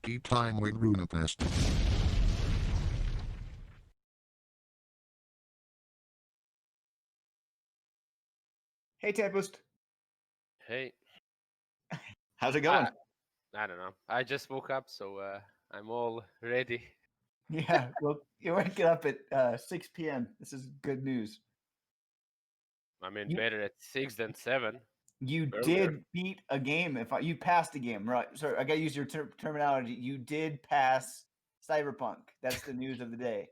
Tea time with Runepest. Hey, Tempest. Hey, How's it I going? I don't know. I just woke up, so I'm all ready. Yeah, well, you're waking up at 6 p.m. This is good news. I mean, You better at 6 than 7 you earlier. did beat a game. You passed a game, right? Sorry, I gotta use your terminology. You did pass Cyberpunk. That's the news of the day.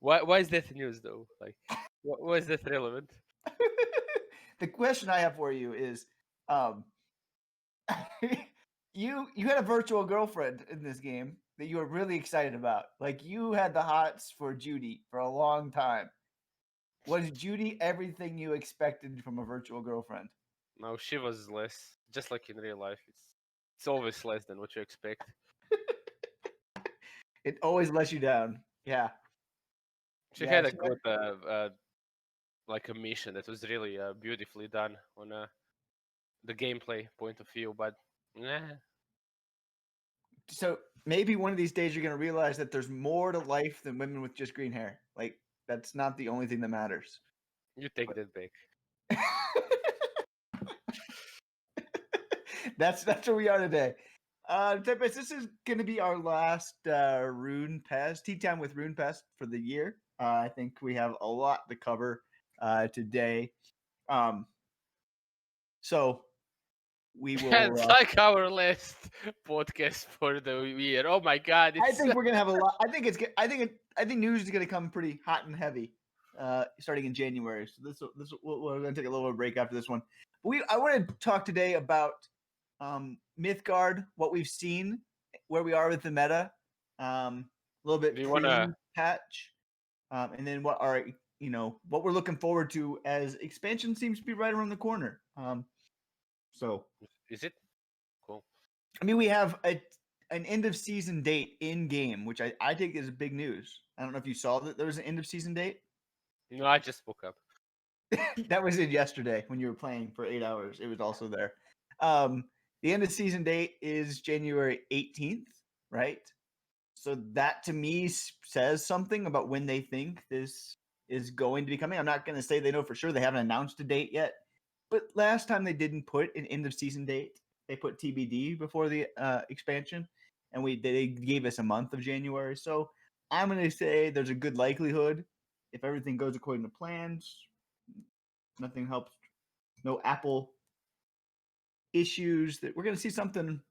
Why is that news though? Like, why is that relevant? The question I have for you is, um, you had a virtual girlfriend in this game that you were really excited about. Like you had the hots for Judy for a long time. Was Judy everything you expected from a virtual girlfriend? No, she was less, just like in real life. It's always less than what you expect. It always lets you down. Yeah. She Yeah. had a good like a mission that was really beautifully done on the gameplay point of view, but nah, So maybe one of these days you're going to realize that there's more to life than women with just green hair. Like, that's not the only thing that matters. you take that back. That's where we are today. Tempest, this is going to be our last Runepest, Tea Time with Runepest for the year. I think we have a lot to cover today. Um, so we will. It's like our last podcast for the year. Oh my god, I it's think we're gonna have a lot. I think it's. I think news is gonna come pretty hot and heavy, starting in January. So we're gonna take a little break after this one. I want to talk today about Mythgard, what we've seen, where we are with the meta, a little bit do you wanna pre-patch, and then what we're looking forward to as expansion seems to be right around the corner. So is it cool? I mean, we have an end of season date in game, which I think is big news. I don't know if you saw that there was an end of season date. No, I just woke up. That was in yesterday when you were playing for 8 hours. It was also there. Um, the end of season date is January 18th, right? So that to me says something about when they think this is going to be coming. I'm not going to say they know for sure. They haven't announced a date yet. But last time they didn't put an end of season date. They put TBD before the expansion, and they gave us a month of January. So I'm going to say there's a good likelihood if everything goes according to plans. Nothing helps. No Apple issues. That we're going to see something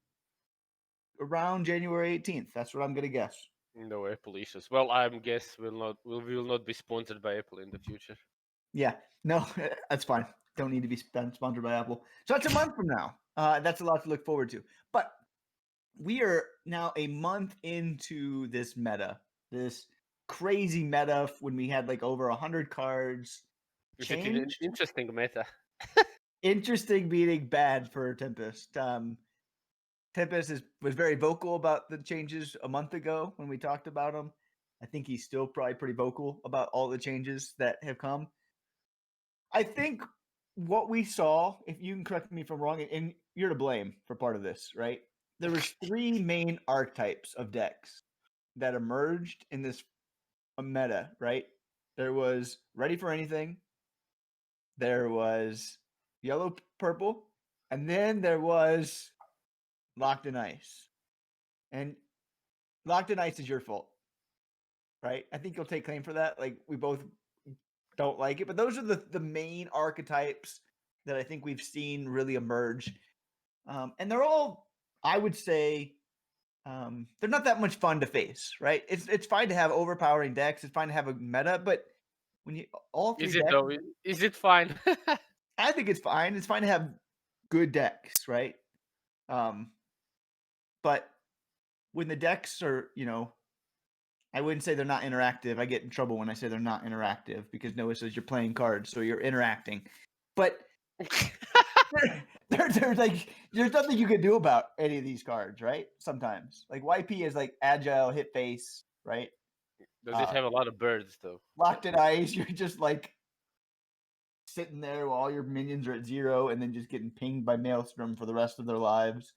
around January 18th. That's what I'm going to guess. No Apple issues. Well, I guess we will not be sponsored by Apple in the future. Yeah, no, that's fine. Don't need to be sponsored by Apple. So that's a month from now. That's a lot to look forward to. But we are now a month into this meta, this crazy meta when we had like over 100 cards. Is it an Changed. interesting meta? Interesting meaning bad for Tempest. Tempest was very vocal about the changes a month ago when we talked about them. I think he's still probably pretty vocal about all the changes that have come. I think what we saw, if you can correct me if I'm wrong, and you're to blame for part of this, right? There was three main archetypes of decks that emerged in this meta, right? There was Ready for Anything, there was Yellow Purple, and then there was Locked in Ice. And Locked in Ice is your fault, right? I think you'll take claim for that. Like we both don't like it, but those are the main archetypes that I think we've seen really emerge, and they're all, I would say, they're not that much fun to face, right? It's fine to have overpowering decks. It's fine to have a meta, but when you all three Is it decks, though? Is it fine? I think it's fine. It's fine to have good decks, right? Um, but when the decks are, I wouldn't say they're not interactive. I get in trouble when I say they're not interactive because Noah says you're playing cards, so you're interacting. But there's like there's nothing you can do about any of these cards, right? Sometimes like YP is like agile, hit face, right? Does it have a lot of birds though? Locked in Ice, you're just like sitting there while all your minions are at 0 and then just getting pinged by Maelstrom for the rest of their lives.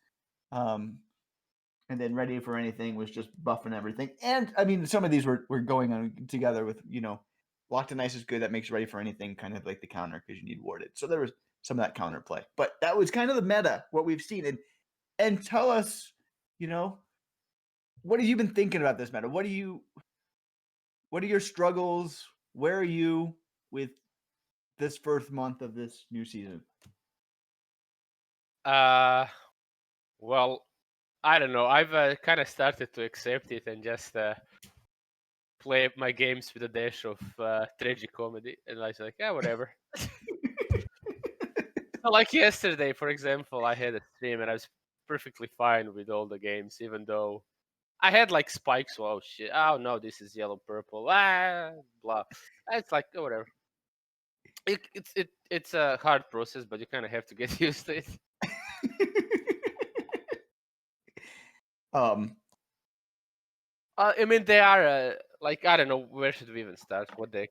And then Ready for Anything was just buffing everything. And I mean, some of these were going on together with, Locked and Ice is good. That makes Ready for Anything kind of like the counter because you need Warded. So there was some of that counter play. But that was kind of the meta, what we've seen. And tell us, what have you been thinking about this meta? What are your struggles? Where are you with this first month of this new season? Well, I don't know. I've kind of started to accept it and just play my games with a dash of tragic comedy, and I was like, yeah, whatever. So, like yesterday, for example, I had a stream and I was perfectly fine with all the games, even though I had like spikes. Oh shit! Oh no, this is yellow purple. Blah. It's like whatever. It's a hard process, but you kind of have to get used to it. I mean, they are like I don't know where should we even start. What the heck?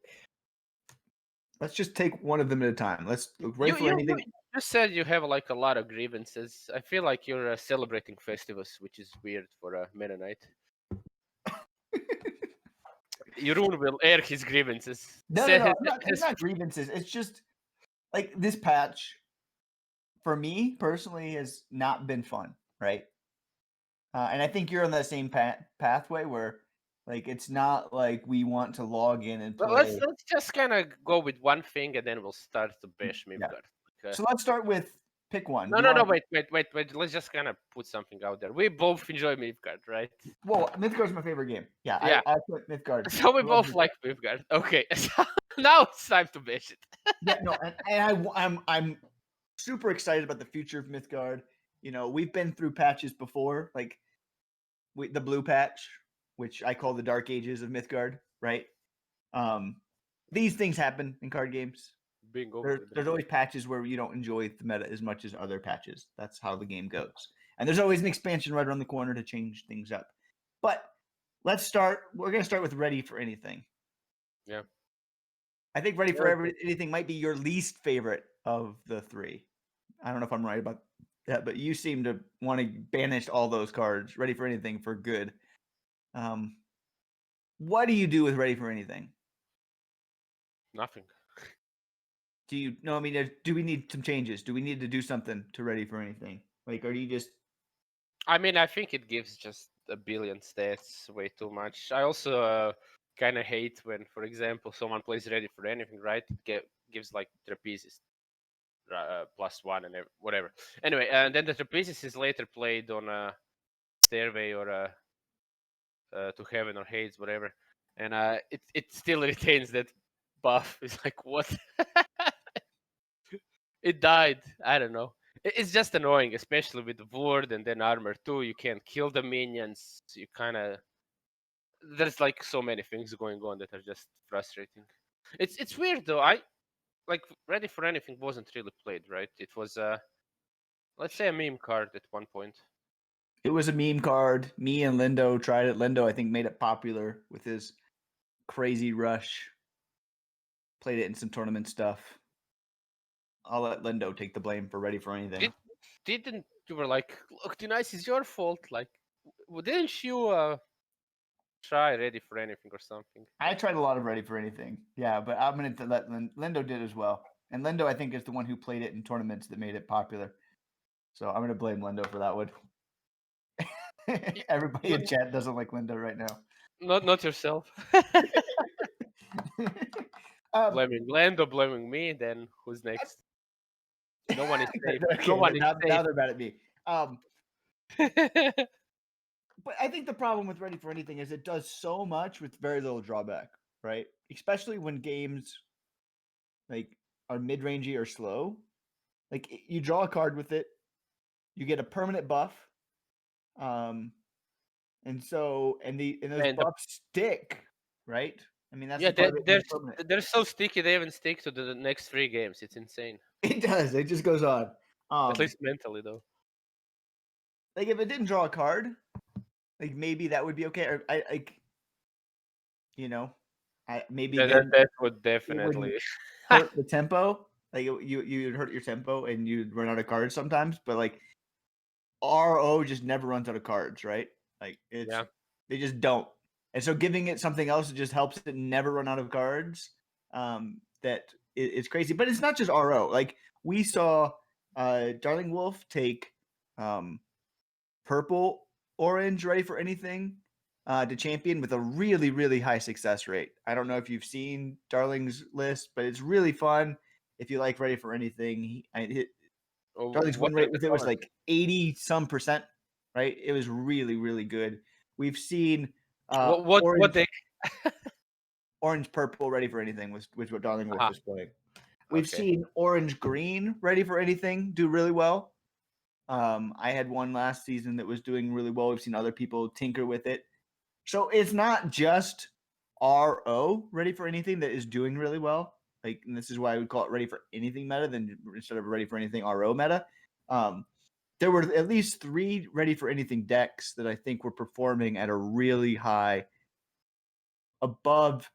Let's just take one of them at a time. Let's Ready You for you Anything. you just said you have like a lot of grievances. I feel like you're celebrating Festivus, which is weird for a Mennonite. Rune will air his grievances. No, no, no. It's not grievances. It's just like this patch for me personally has not been fun, right? And I think you're on that same pathway where, like, it's not like we want to log in and play. Let's just kind of go with one thing and then we'll start to bash Yeah. Midgard. Okay. So let's start with pick one. No. Wait. Let's just kind of put something out there. We both enjoy Midgard, right? Well, Mythgard's my favorite game. Yeah, Yeah. I put Mythgard. So we both like Midgard. Okay. So now it's time to bash it. Yeah, no, and I'm super excited about the future of Mythgard. We've been through patches before, like the blue patch, which I call the dark ages of Mythgard, right? These things happen in card games. Bingo. There's always patches where you don't enjoy the meta as much as other patches. That's how the game goes. And there's always an expansion right around the corner to change things up. But let's start. We're going to start with Ready for Anything. Yeah. I think Ready for Anything might be your least favorite of the three. I don't know if I'm right about that, but you seem to want to banish all those cards. Ready for Anything for good. What do you do with Ready for Anything? Nothing. Do you know? I mean, do we need some changes? Do we need to do something to Ready for Anything? Like, are you just? I mean, I think it gives just a billion stats way too much. I also kind of hate when, for example, someone plays Ready for Anything, right? It gives like trapezes +1 and whatever. Anyway, and then the trapezes is later played on a Stairway or to Heaven or Hades, whatever, and it still retains that buff. It's like what? It died. I don't know. It's just annoying, especially with the ward and then armor too. You can't kill the minions. You kind of there's like so many things going on that are just frustrating. It's weird though. I like Ready for Anything wasn't really played, right? It was let's say a meme card at one point. It was a meme card. Me and Lindo tried it. Lindo, I think, made it popular with his crazy rush. Played it in some tournament stuff. I'll let Lindo take the blame for Ready for Anything. Didn't you were like, look, Nice, it's your fault. Like, didn't you try Ready for Anything or something? I tried a lot of Ready for Anything. Yeah, but I'm going to let Lindo did as well. And Lindo, I think, is the one who played it in tournaments that made it popular. So I'm going to blame Lindo for that one. Everybody in chat doesn't like Lindo right now. Not yourself. Blaming Lando, blaming me. Then who's next? No one is safe. Okay, no one is now safe. they're mad at me. But I think the problem with Ready for Anything is it does so much with very little drawback, right? Especially when games like are mid-rangey or slow. Like you draw a card with it, you get a permanent buff, and those buffs stick, right? I mean that's they're so sticky. They even stick to the next 3 games. It's insane. It does. It just goes on. At least mentally, though. Like if it didn't draw a card, like maybe that would be okay. Or maybe that would definitely hurt the tempo. Like you'd hurt your tempo and you'd run out of cards sometimes. But like RO just never runs out of cards, right? Like Yeah. they just don't. And so giving it something else that just helps it never run out of cards. It's crazy. But it's not just RO. Like we saw Darling Wolf take purple, orange, ready for anything to champion with a really, really high success rate. I don't know if you've seen Darling's list, but it's really fun. If you like ready for anything, Darling's What win are rate the with it was colors? like 80 some percent, right? It was really, really good. We've seen What they? orange purple ready for anything was what Darling Wolf Aha. was playing. We've Okay. seen orange green ready for anything do really well. I had one last season that was doing really well. We've seen other people tinker with it. So it's not just RO ready for anything that is doing really well. Like, and this is why I would call it ready for anything meta than instead of ready for anything RO meta. There were at least 3 ready for anything decks that I think were performing at a really high, above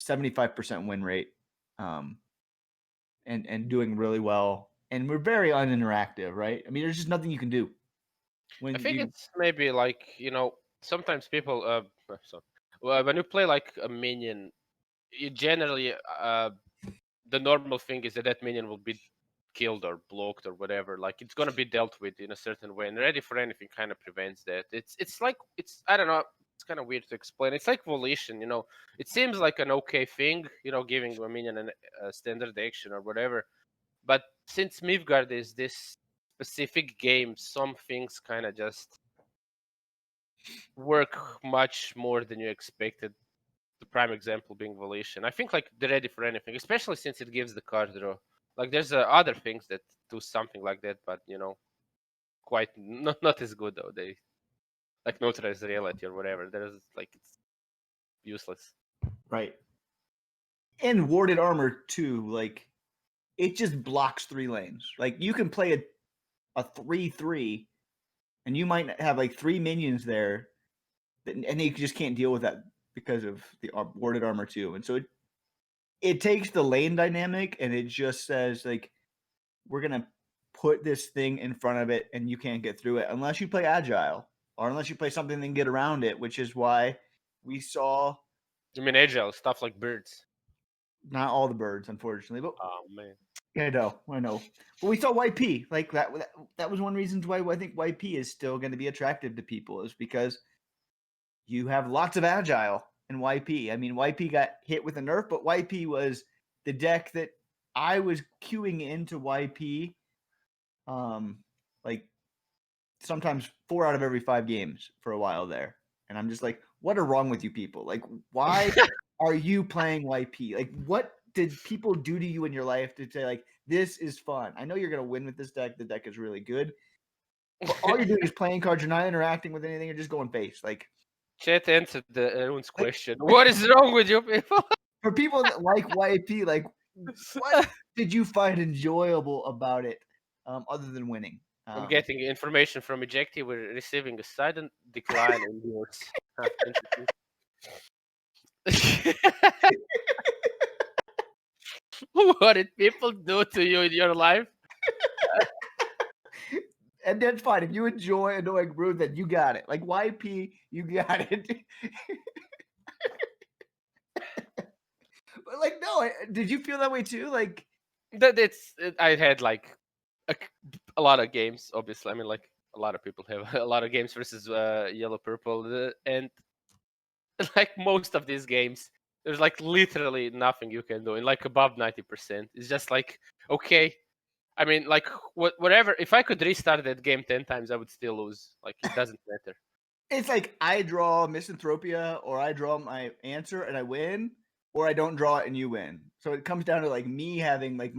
75% win rate, and doing really well. And we're very uninteractive, right? I mean, there's just nothing you can do I when think you it's maybe like sometimes people when you play like a minion, you generally the normal thing is that that minion will be killed or blocked or whatever. Like it's gonna be dealt with in a certain way, and ready for anything kind of prevents that. It's like it's I don't know. It's kind of weird to explain. It's like volition, It seems like an okay thing, giving a minion a standard action or whatever. But since Midgard is this specific game, some things kind of just work much more than you expected. The prime example being Volition. I think like they're ready for anything, especially since it gives the card draw. Like there's other things that do something like that, but quite not as good though. They like neutralize reality or whatever. There's like it's useless. right. And warded armor too, like it just blocks 3 lanes. Like you can play a 3/3 and you might have like 3 minions there and they just can't deal with that because of the warded armor too. And so it takes the lane dynamic and it just says like we're gonna put this thing in front of it and you can't get through it unless you play agile or unless you play something and get around it, which is why we saw I mean, agile stuff like birds. not all the birds, unfortunately, but Oh man. I know. But we saw YP like that. That was one reason why I think YP is still going to be attractive to people is because you have lots of agile in YP. I mean, YP got hit with a nerf, but YP was the deck that I was queuing into YP. Like sometimes 4 out of every 5 games for a while there, and I'm just like, what are wrong with you people? Like, why are you playing YP? Like, what did people do to you in your life to say like this is fun? I know you're gonna win with this deck. The deck is really good, but all you're doing is playing cards. You're not interacting with anything. You're just going face. Chat answered the Rune's Like question. What is wrong with you people? for people that like YP, like what did you find enjoyable about it, other than winning? I'm getting information from Ejecti. We're receiving a sudden decline in yours. What did people do to you in your life? And that's fine. If you enjoy annoying Rune, then you got it. Like YP, you got it. But like, no, did you feel that way too? Like, I had like a, a lot of games. Obviously, I mean, like a lot of people have a lot of games versus yellow purple, and like most of these games, there's like literally nothing you can do. And like above 90%, it's just like okay. I mean, like whatever. If I could restart that game 10 times, I would still lose. Like it doesn't matter. it's like I draw Misanthropia or I draw my answer and I win, or I don't draw it and you win. So it comes down to like me having like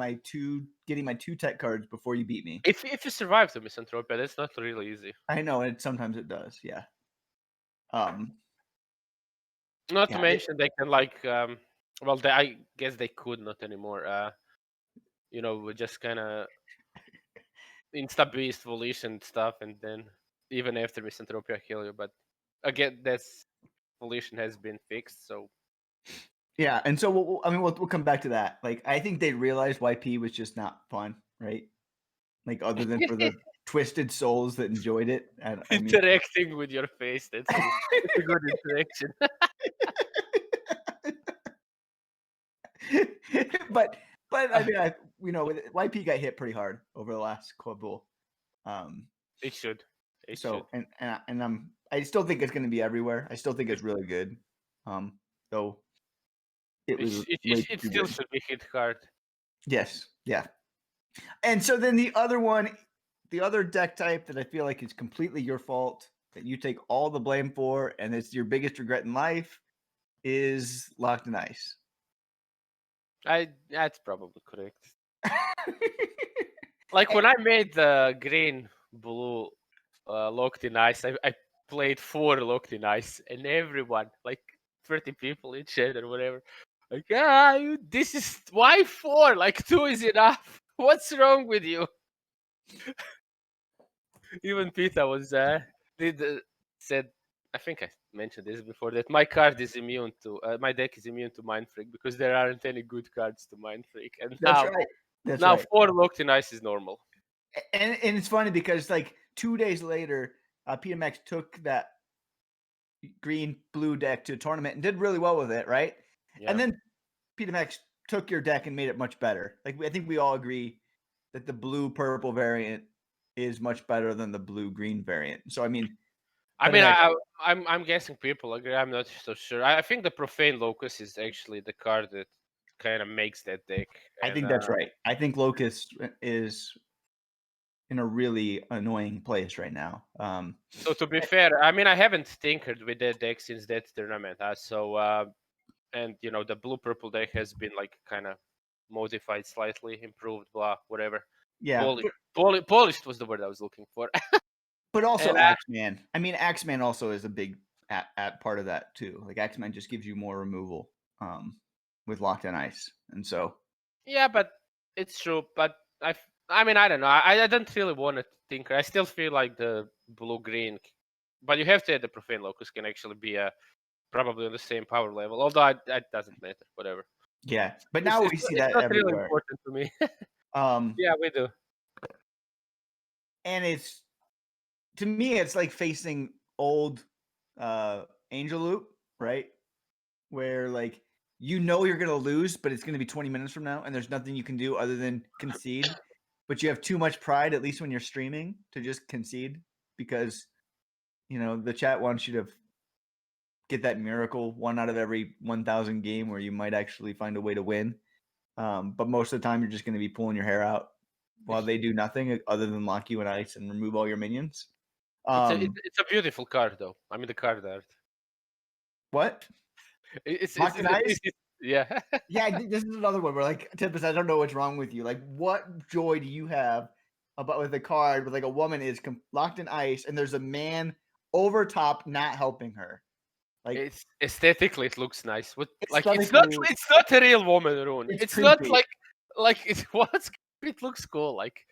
getting my 2 tech cards before you beat me. If you survive the Misanthropia, that's not really easy. I know, and sometimes it does. Yeah. Um. Not to Yeah. mention they can like well, I guess they could not anymore. We just kind of insta beast volition stuff, and then even after Misanthropia kill you. But again, that's volition has been fixed, so Yeah, and so we'll come back to that. Like, I think they realized YP was just not fun, right? Like, other than for the twisted souls that enjoyed it. I mean, Interacting with your face. That's a good interaction. but I mean, YP got hit pretty hard over the last couple. It should. So I still think it's going to be everywhere. I still think it's really good. So it was. It still should be hit hard. Yes. Yeah. And so then the other deck type that I feel like is completely your fault, that you take all the blame for, and it's your biggest regret in life, is Locked in Ice. That's probably correct. Like when I made the green blue Locked in Ice, I played 4 Locked in Ice, and everyone, like 30 people in chat or whatever, like, this is why 4? Like 2 is enough. What's wrong with you? Even Peter was said, I think I mentioned this before, that my card is immune to my deck is immune to Mind Freak because there aren't any good cards to Mind Freak, and That's right. That's now right. 4 Locked in Ice is normal. And it's funny because like 2 days later, PMX took that green blue deck to a tournament and did really well with it, right? Yeah. And then PMX took your deck and made it much better. Like I think we all agree that the blue purple variant is much better than the blue green variant. So I mean, I'm guessing people agree. I'm not so sure. I think the Profane Locus is actually the card that kind of makes that deck. I think that's right. I think Locus is in a really annoying place right now. So to be fair, I mean, I haven't tinkered with that deck since that tournament. And the blue purple deck has been like kind of modified slightly, improved, blah, whatever. Yeah, polished was the word I was looking for. But also Axeman. I mean, Axeman also is a big at part of that too. Like Axeman just gives you more removal with Locked in Ice, and so. Yeah, but it's true. But I mean, I don't know. I don't really want to tinker. I still feel like the blue green, but you have to add the Profane Locus can actually be probably on the same power level. Although it doesn't matter. Whatever. Yeah, but now we see that everywhere. Really important to me. Yeah, we do. And it's, to me, it's like facing old Angel Loop, right? Where like you're gonna lose, but it's gonna be 20 minutes from now, and there's nothing you can do other than concede. But you have too much pride, at least when you're streaming, to just concede because the chat wants you to get that miracle 1 out of every 1,000 game where you might actually find a way to win. But most of the time, you're just going to be pulling your hair out while they do nothing other than lock you in ice and remove all your minions. It's a beautiful card, though. I mean, the card art. What? It's yeah. Yeah, this is another one where like Tempest, I don't know what's wrong with you. Like, what joy do you have about with a card where like a woman is locked in ice and there's a man over top not helping her? Like, it's aesthetically it looks nice. It's not a real woman, Rune. It's not like it was. It looks cool. Like,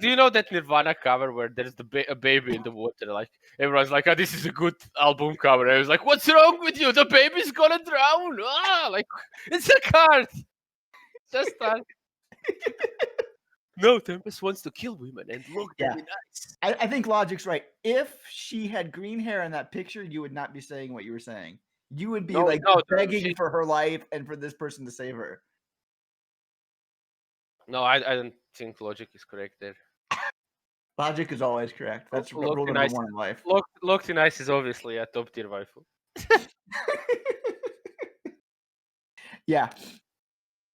do you know that Nirvana cover where there's a baby in the water? Like everyone's like, "Oh, this is a good album cover." I was like, "What's wrong with you? The baby's gonna drown!" Like it's a card. Just no, Tempest wants to kill women and look them in ice. I think Logic's right. If she had green hair in that picture, you would not be saying what you were saying. You would be begging for her life and for this person to save her. No, I don't think Logic is correct there. Logic is always correct. That's rule number 1 in life. Locked in Ice is obviously a top tier waifu. Yeah.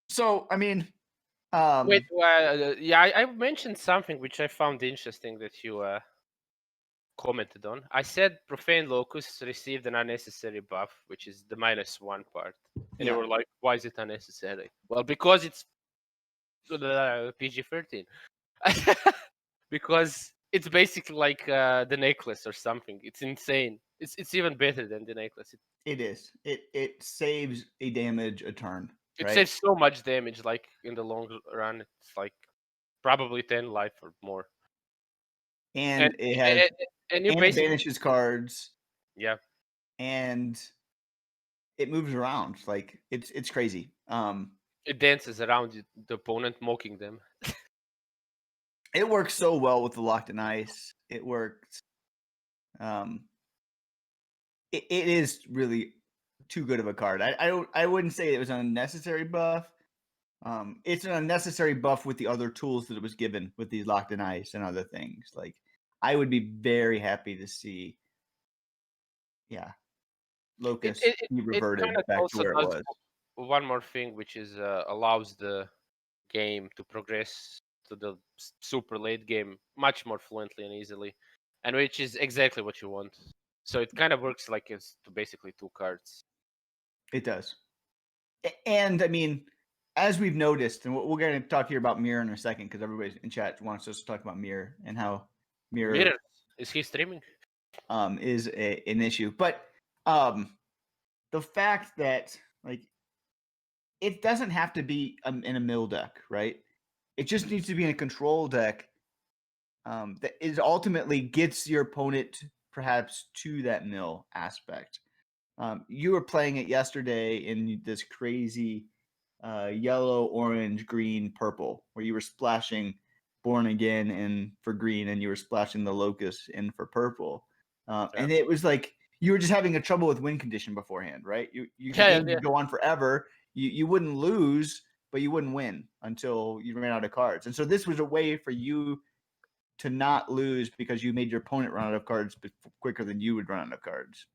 So, I mean, wait, I mentioned something which I found interesting that you commented on. I said Profane Locus received an unnecessary buff, which is the -1 part. And they were like, why is it unnecessary? Well, because it's PG-13. Because it's basically like the necklace or something. It's insane. It's even better than the necklace. It is. It saves a damage a turn. It saves so much damage. Like in the long run, it's like probably 10 life or more. And it has it banishes cards. Yeah. And it moves around. Like it's crazy. It dances around the opponent, mocking them. It works so well with the Locked in Ice. It works. It is really too good of a card. I wouldn't say it was an unnecessary buff. It's an unnecessary buff with the other tools that it was given with these Locked in Ice and other things. Like, I would be very happy to see, It Locus it it, be it reverted kind of back to also where it does was. one more thing, which is allows the game to progress to the super late game much more fluently and easily, and which is exactly what you want. So it kind of works like it's basically two cards. It does. And I mean, as we've noticed, and we're going to talk here about Mirror in a second because everybody in chat wants us to talk about Mirror and how Mirror Mirror, is he streaming? is an issue. But the fact that, like, it doesn't have to be in a mill deck, right? It just needs to be in a control deck that is ultimately gets your opponent perhaps to that mill aspect. You were playing it yesterday in this crazy yellow, orange, green, purple, where you were splashing Born Again in for green and you were splashing the Locust in for purple. And it was like you were just having a trouble with win condition beforehand, right? The game would go on forever. You wouldn't lose, but you wouldn't win until you ran out of cards. And so this was a way for you to not lose because you made your opponent run out of cards quicker than you would run out of cards.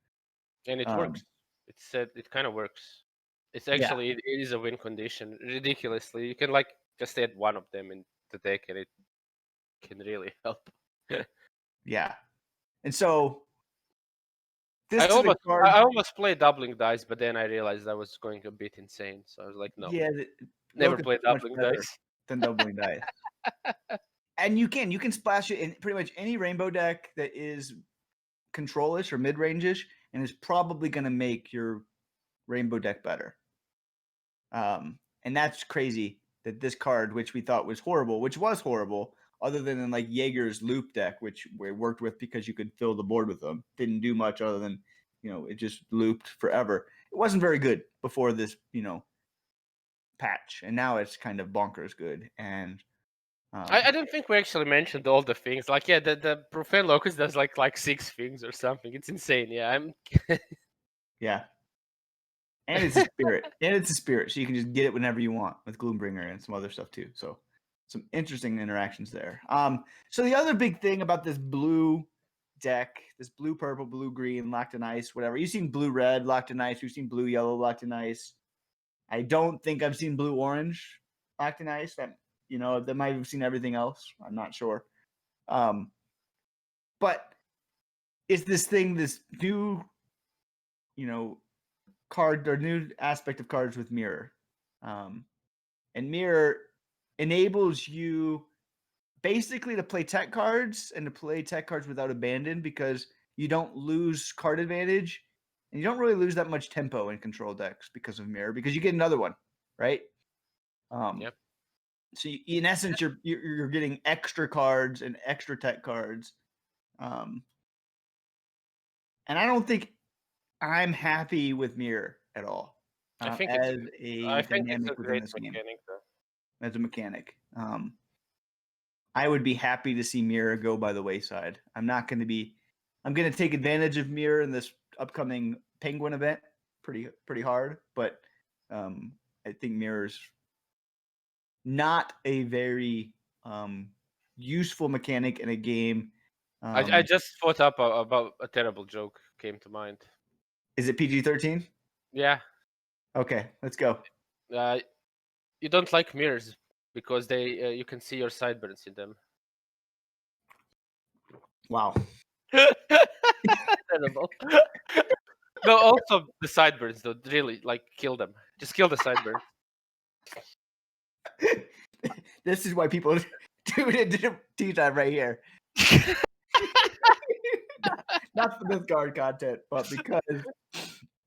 And it works. It kind of works. It's actually it is a win condition. Ridiculously, you can like just add one of them in the deck, and it can really help. Yeah. And so I this is a almost card. I almost played doubling dice, but then I realized I was going a bit insane. So I was like, no, Yeah, never Locust play is much doubling better dice. than doubling dice. And you can splash it in pretty much any rainbow deck that is control-ish or mid-range-ish, and is probably going to make your rainbow deck better. And that's crazy that this card, which we thought was horrible, which was horrible, other than in like Jaeger's loop deck, which we worked with because you could fill the board with them, didn't do much other than, it just looped forever. It wasn't very good before this, patch, and now it's kind of bonkers good. And I don't think we actually mentioned all the things. Like, yeah, the Profane Locus does like 6 things or something. It's insane. Yeah, I'm. yeah, and it's a spirit, so you can just get it whenever you want with Gloombringer and some other stuff too. So some interesting interactions there. So the other big thing about this blue deck, this blue purple, blue green, locked in ice, whatever. You've seen blue red, locked in ice. We've seen blue yellow, locked in ice. I don't think I've seen blue orange, locked in ice. That they might have seen everything else. I'm not sure. But it's this new, card or new aspect of cards with mirror. And mirror enables you basically to play tech cards and to play tech cards without abandon, because you don't lose card advantage and you don't really lose that much tempo in control decks because of mirror, because you get another one, right? Yep. So in essence, you're getting extra cards and extra tech cards. And I don't think I'm happy with mirror at all I think as a it's a dynamic within great this game, mechanic, though. as a mechanic. I would be happy to see mirror go by the wayside. I'm going to take advantage of mirror in this upcoming Penguin event pretty hard, but I think mirror's not a very useful mechanic in a game. I just thought up about a terrible joke came to mind. Is it PG-13? Yeah, Okay, let's go. you don't like mirrors because they you can see your sideburns in them. Wow. Terrible. No, also the sideburns though. Really, like kill them. Just kill the sideburns. This is why people tune into tea time right here. Not for this card content, but because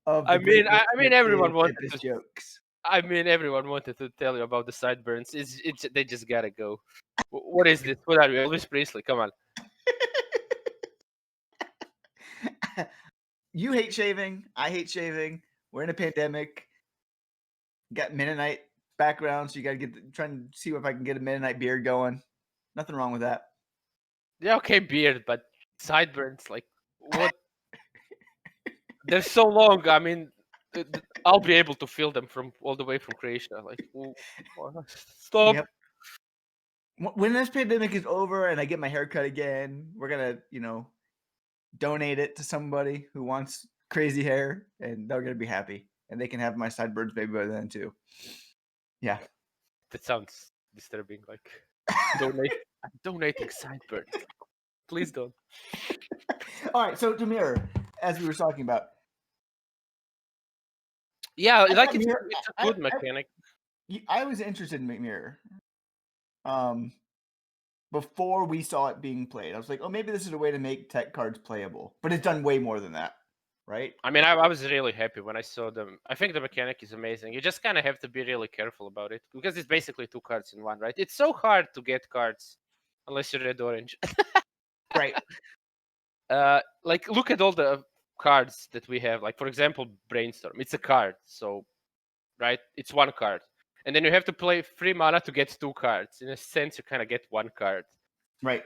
of the I mean, everyone wanted Tempest to. jokes. I mean, everyone wanted to tell you about the sideburns. It's they just gotta go. What is this? What are you, Elvis Presley? Come on. You hate shaving. I hate shaving. We're in a pandemic. Got Mennonite background, so you got to trying to see if I can get a Mennonite beard going. Nothing wrong with that. Yeah, okay, beard, but sideburns, like what? They're so long. I mean, I'll be able to feel them from all the way from Croatia. Like, stop. Yep. When this pandemic is over and I get my hair cut again, we're gonna, donate it to somebody who wants crazy hair, and they're gonna be happy, and they can have my sideburns maybe by then too. Yeah. That sounds disturbing. Like, I'm donating sideburns. Like, please don't. All right. So Demir, as we were talking about, Yeah, I like thought it's Mirror. it's a good mechanic. I was interested in Mirror. Before we saw it being played, I was like, oh, maybe this is a way to make tech cards playable, but it's done way more than that, right? I mean, I was really happy when I saw them. I think the mechanic is amazing. You just kind of have to be really careful about it because it's basically 2 cards in one, right? It's so hard to get cards unless you're red orange. Right. Like look at all the cards that we have. Like for example, Brainstorm. It's a card, so right, it's 1 card, and then you have to play 3 mana to get 2 cards. In a sense, you kind of get 1 card. Right.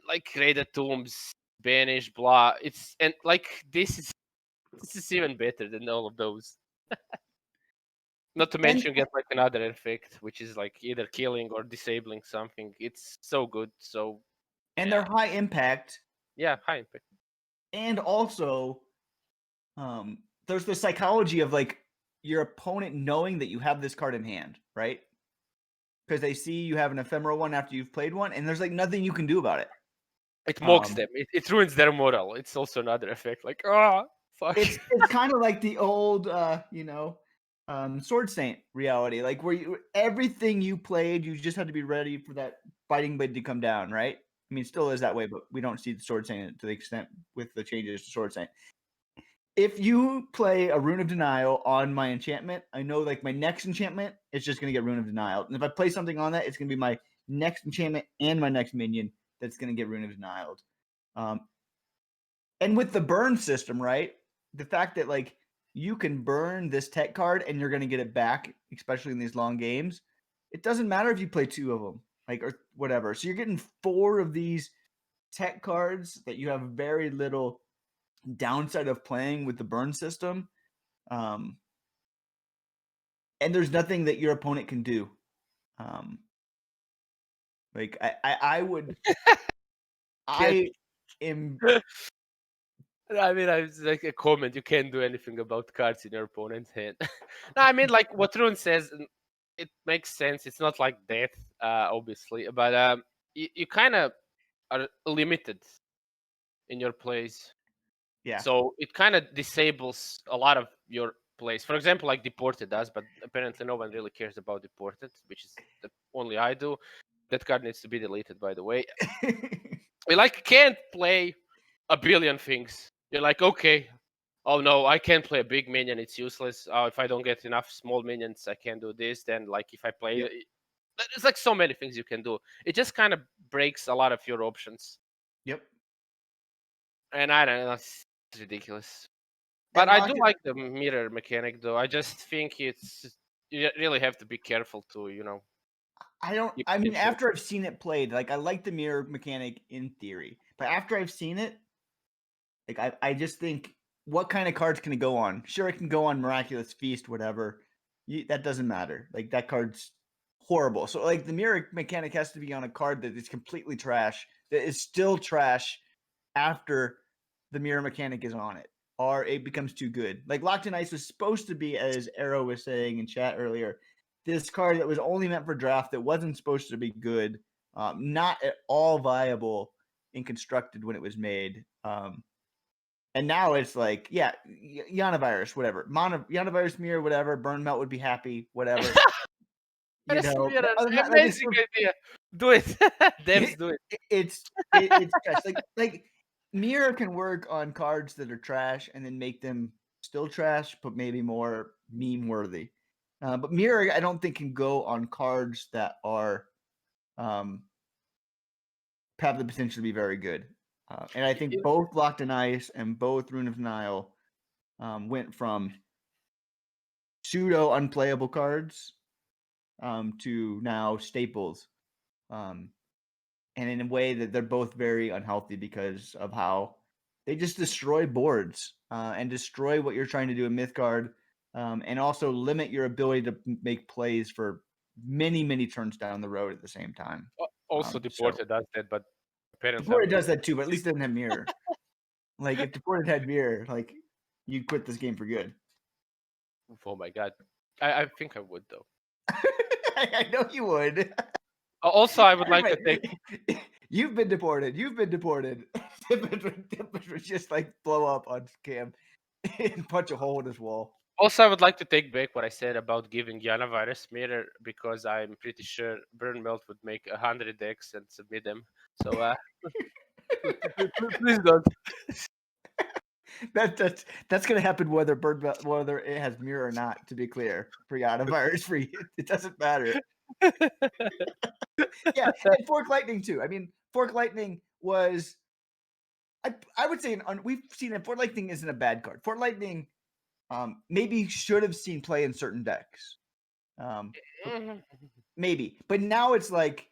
Like Raided Tombs, Banish, blah. It's and like this is even better than all of those. Not to mention, you get like another effect, which is like either killing or disabling something. It's so good. So And they're high impact. Yeah, high impact. And also, there's the psychology of like your opponent knowing that you have this card in hand, right? Because they see you have an ephemeral one after you've played one, and there's like nothing you can do about it. It mocks them. It ruins their morale. It's also another effect. Like, oh, fuck. It's kind of like the old, Sword Saint reality, like where everything you played, you just had to be ready for that biting blade to come down, right? I mean, it still is that way, but we don't see the Sword Saint to the extent with the changes to Sword Saint. If you play a Rune of Denial on my enchantment, I know like my next enchantment is just going to get Rune of Denial. And if I play something on that, it's going to be my next enchantment and my next minion that's going to get Rune of Denial. And with the burn system, right? The fact that like you can burn this tech card and you're going to get it back, especially in these long games. It doesn't matter if you play 2 of them, like or whatever. So you're getting 4 of these tech cards that you have very little downside of playing with the burn system. And there's nothing that your opponent can do. Like I would I am I mean, I was like a comment. You can't do anything about cards in your opponent's hand. No, I mean, like what Rune says, it makes sense. It's not like death, obviously, but you kind of are limited in your plays. yeah. So it kind of disables a lot of your plays. For example, like Deported does, but apparently no one really cares about Deported, which is only I do. That card needs to be deleted, by the way. You like can't play a billion things. You're like, okay, oh no, I can't play a big minion, it's useless. If I don't get enough small minions, I can't do this. Then like if I play Yep. there's like so many things you can do. It just kind of breaks a lot of your options. Yep. And I don't know, it's ridiculous. But I do like the mirror mechanic though. I just think you really have to be careful to, I mean, after I've seen it played, like I like the mirror mechanic in theory, but after I've seen it, like I just think, what kind of cards can it go on? Sure, it can go on Miraculous Feast, whatever. That doesn't matter. Like that card's horrible. So like the mirror mechanic has to be on a card that is completely trash, that is still trash after the mirror mechanic is on it, or it becomes too good. Like Locked in Ice was supposed to be, as Arrow was saying in chat earlier, this card that was only meant for draft, that wasn't supposed to be good, not at all viable and constructed when it was made. And now it's like, yeah, Yanavirus, whatever. Yanavirus mirror, whatever. Burn Melt would be happy, whatever. That is amazing idea. Do it. Devs do it. It's trash. Like mirror can work on cards that are trash and then make them still trash, but maybe more meme worthy. But mirror, I don't think can go on cards that are have the potential to be very good. And I think both Locked in Ice and both Rune of Denial went from pseudo unplayable cards to now staples. and in a way that they're both very unhealthy because of how they just destroy boards and destroy what you're trying to do in Mythgard, and also limit your ability to make plays for many turns down the road at the same time. Also, So Deported does that, but apparently Deported does that too, but at least it doesn't have mirror. Like if Deported had mirror, like you'd quit this game for good. Oh my god, I think I would though. I know you would. Also, I would like to take. You've been deported. You've been deported. Tempest would just like blow up on Cam and punch a hole in his wall. Also, I would like to take back what I said about giving Yana virus mirror because I'm pretty sure Burn Melt would make 100 decks and submit them. So please don't. That's gonna happen whether whether it has mirror or not. To be clear, for Yana virus for you, it doesn't matter. Yeah, and Fork Lightning too. I mean, Fork Lightning was. I would say we've seen it. Fork Lightning isn't a bad card. Fork Lightning maybe should have seen play in certain decks. Maybe, but now it's like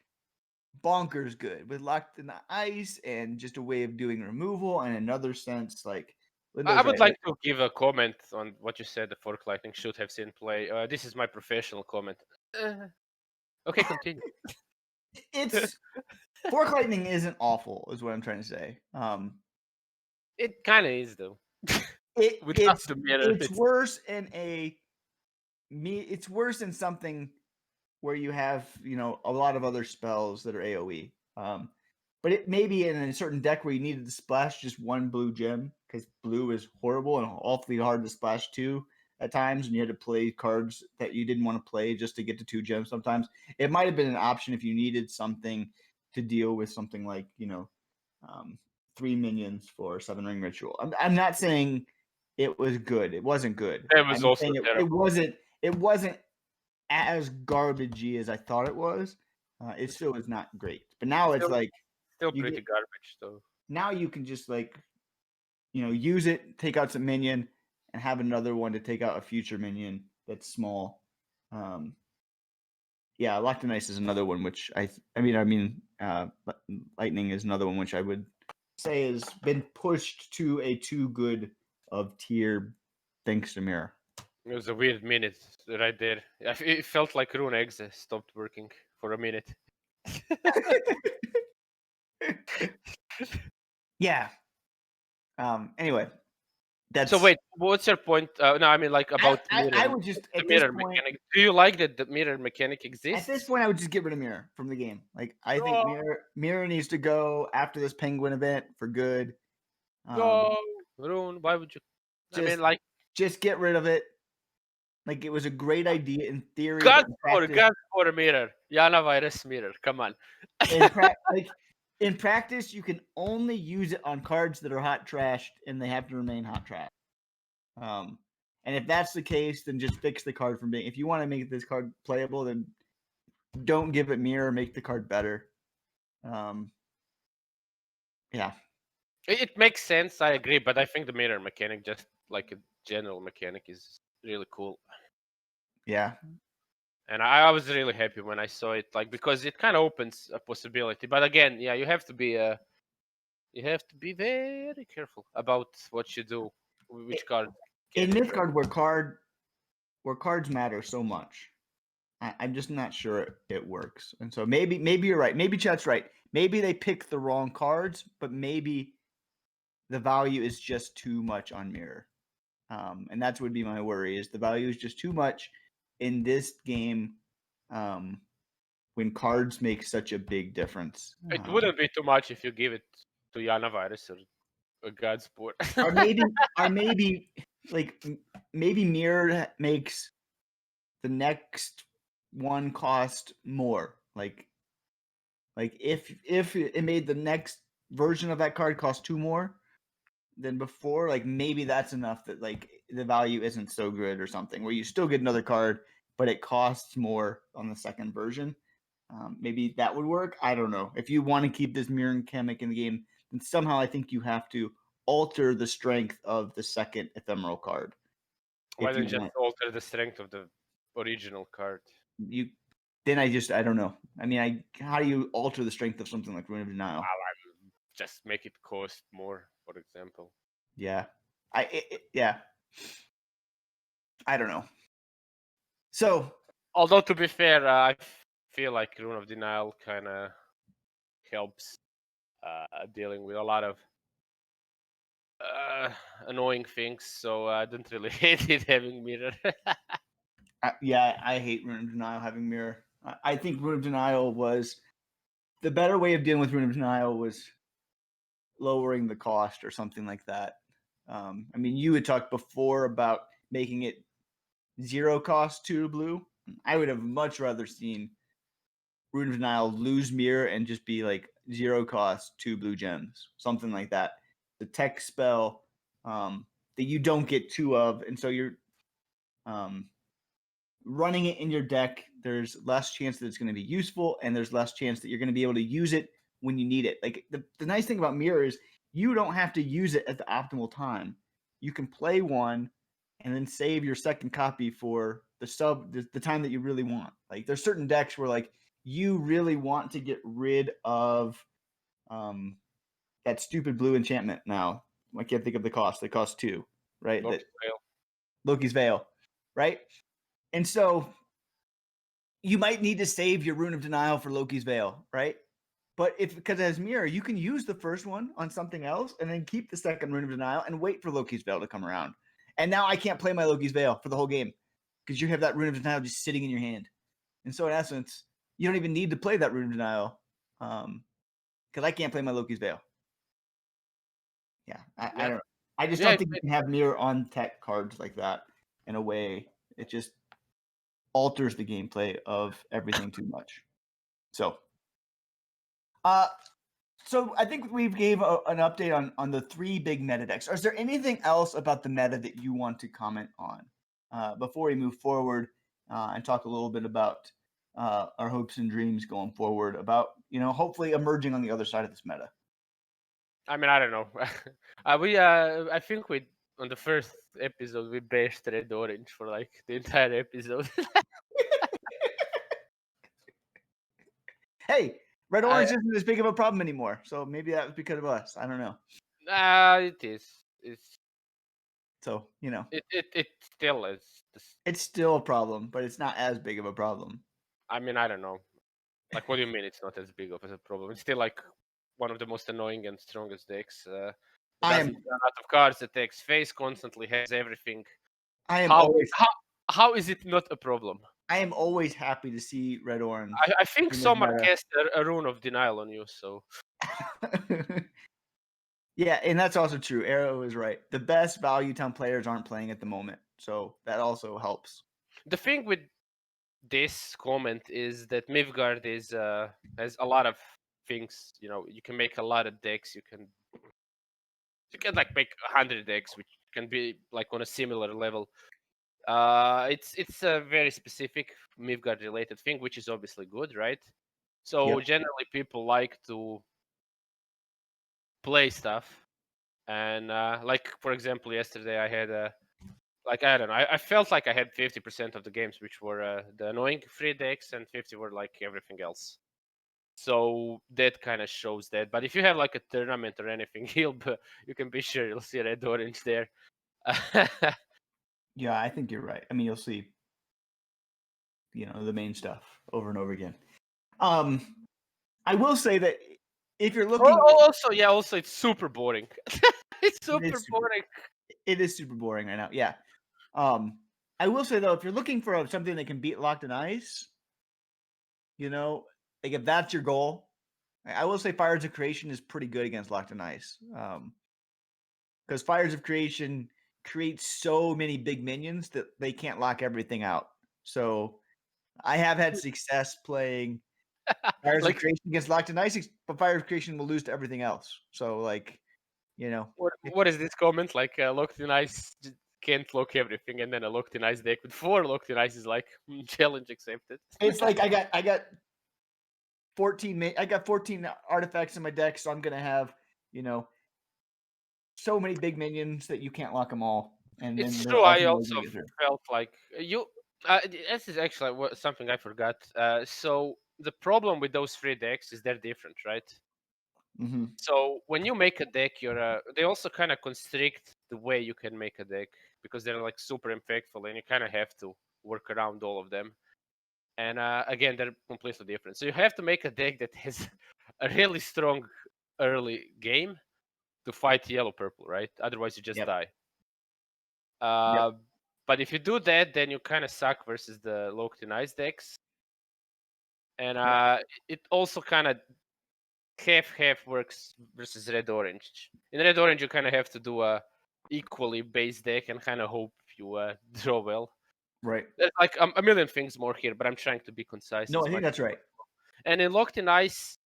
bonkers good with Locked in the Ice and just a way of doing removal and another sense like I would like to give a comment on what you said. The Fork Lightning should have seen play. This is my professional comment. Okay, continue. It's Fork Lightning isn't awful, is what I'm trying to say. It kind of is though. It's worse in it's worse in something where you have a lot of other spells that are AOE. But it may be in a certain deck where you needed to splash just one blue gem because blue is horrible and awfully hard to splash two at times, and you had to play cards that you didn't want to play just to get to 2 gems. Sometimes it might have been an option if you needed something to deal with something like 3 minions for 7 ring ritual. I'm not saying it was good. It wasn't good. That was also it wasn't as garbagey as I thought it was. It still was not great. But now it's like still pretty garbage though. Now you can just use it, take out some minion, and have another one to take out a future minion that's small. Yeah, Locked in Ice is another one which Lightning is another one which I would say has been pushed to a too good of tier thanks to Mirror. It was a weird minute right there. It felt like Rune Eggs stopped working for a minute. Yeah. Anyway, that's. So wait, what's your point? No, I mean like about mirror. I would just the mirror mechanic. Do you like that the mirror mechanic exists? At this point, I would just get rid of Mirror from the game. Like I think Mirror needs to go after this Penguin event for good. No, Rune, why would you? Just get rid of it. Like it was a great idea in theory. God for mirror, Yana virus mirror. Come on. In practice, you can only use it on cards that are hot trashed, and they have to remain hot trash. And if that's the case, then just fix the card from being. If you want to make this card playable, then don't give it mirror. Make the card better. Yeah. It makes sense. I agree, but I think the mirror mechanic, just like a general mechanic, is really cool. Yeah. And I was really happy when I saw it, like because it kind of opens a possibility. But again, yeah, you have to be very careful about what you do, which card. In Mythgard, where cards matter so much, I'm just not sure it works. And so maybe you're right. Maybe Chet's right. Maybe they pick the wrong cards, but maybe the value is just too much on mirror. And that's would be my worry is the value is just too much in this game when cards make such a big difference. It wouldn't be too much if you give it to Yana Virus or a Godsport. or maybe maybe mirror makes the next one cost more. Like if it made the next version of that card cost 2 more than before, like maybe that's enough that like the value isn't so good or something, where you still get another card, but it costs more on the second version. Maybe that would work. I don't know. If you want to keep this mirror mechanic in the game, then somehow I think you have to alter the strength of the second ephemeral card. Why don't you just alter the strength of the original card? then I don't know. I mean, how do you alter the strength of something like Rune of Denial? Just make it cost more, for example. Yeah, yeah. I don't know. So, although to be fair, I feel like Rune of Denial kind of helps dealing with a lot of annoying things, so I don't really hate it having mirror. yeah, I hate Rune of Denial having mirror. I think Rune of Denial was the better way of dealing with Rune of Denial was lowering the cost or something like that. I mean, you had talked before about making it 0 cost to blue. I would have much rather seen Rune of Denial lose mirror and just be like 0 cost 2 blue gems, something like that. The tech spell that you don't get 2 of, and so you're running it in your deck. There's less chance that it's going to be useful, and there's less chance that you're going to be able to use it when you need it. Like the nice thing about mirror is you don't have to use it at the optimal time. You can play one and then save your second copy for the time that you really want. Like there's certain decks where like you really want to get rid of that stupid blue enchantment now. I can't think of the cost. They cost 2, right? Loki's Veil, right? And so you might need to save your Rune of Denial for Loki's Veil, right? But because it has mirror, you can use the first one on something else and then keep the second Rune of Denial and wait for Loki's Veil to come around. And now I can't play my Loki's Veil for the whole game because you have that Rune of Denial just sitting in your hand. And so in essence, you don't even need to play that Rune of Denial because I can't play my Loki's Veil. Yeah, I don't. I just don't think you can have mirror on tech cards like that in a way. It just alters the gameplay of everything too much. So I think we gave an update on the 3 big meta decks. Is there anything else about the meta that you want to comment on before we move forward and talk a little bit about our hopes and dreams going forward about, hopefully emerging on the other side of this meta? I mean, I don't know. I think on the first episode we bashed red orange for like the entire episode. Hey, red orange isn't as big of a problem anymore, so maybe that was because of us. I don't know. It is. It's so it still is. It's still a problem, but it's not as big of a problem. I mean, I don't know. Like, what do you mean it's not as big of a problem? It's still like one of the most annoying and strongest decks. It doesn't run out of cards. It takes face constantly, has everything. How is it not a problem? I am always happy to see red orange. I think someone cast a Rune of Denial on you, so. Yeah, and that's also true. Arrow is right. The best Value Town players aren't playing at the moment, so that also helps. The thing with this comment is that Midgard has a lot of things. You can make a lot of decks. You can like make 100 decks, which can be like on a similar level. It's a very specific Midgard related thing, which is obviously good, right? So generally, people like to play stuff, and like for example, yesterday I had I don't know. I felt like I had 50% of the games, which were the annoying free decks, and 50 were like everything else. So that kind of shows that. But if you have like a tournament or anything, you can be sure you'll see red orange there. Yeah, I think you're right. I mean, you'll see, the main stuff over and over again. I will say that if you're looking, also it's super boring. It's super boring. It is super boring right now. Yeah. I will say though, if you're looking for something that can beat Locked in Ice, like if that's your goal, I will say Fires of Creation is pretty good against Locked in Ice. Because Fires of Creation creates so many big minions that they can't lock everything out. So I have had success playing Fires of Creation against Locked in Ice, but Fires of Creation will lose to everything else. So what is this comment? Like Locked in Ice can't lock everything, and then a Locked in Ice deck with 4 Locked in Ice is like challenge accepted. It's like I got 14 artifacts in my deck, so I'm gonna have so many big minions that you can't lock them all. And it's then true. I also felt like This is actually something I forgot. So the problem with those 3 decks is they're different, right? Mm-hmm. So when you make a deck, they also kind of constrict the way you can make a deck because they're like super impactful, and you kind of have to work around all of them. And again, they're completely different. So you have to make a deck that has a really strong early game to fight yellow purple, right? Otherwise, you just Yep. die. Yep. But if you do that, then you kind of suck versus the locked in ice decks, and it also kind of half works versus red orange. In red orange, you kind of have to do a equally base deck and kind of hope you draw well. Right. There's like a million things more here, but I'm trying to be concise No, as I think much. that's right. And in locked in ice,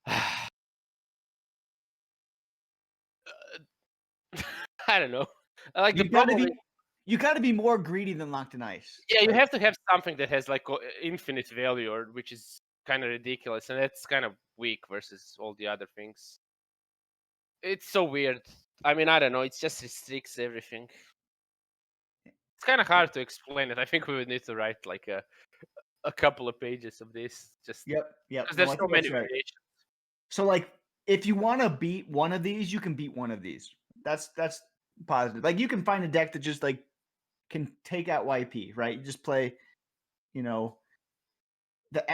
I don't know. Like the You gotta problem is, be you gotta be more greedy than locked in ice. yeah, you Like, have to have something that has like infinite value, or which is kind of ridiculous, and that's kind of weak versus all the other things. It's so weird. I mean, I don't know. It just restricts everything. It's kind of hard to explain it. I think we would need to write like a couple of pages of this, just yep. because No, there's I so think many that's right. variations. So, like, if you want to beat one of these, you can beat one of these. That's positive. Like, you can find a deck that just like can take out YP, right? You just play, you know,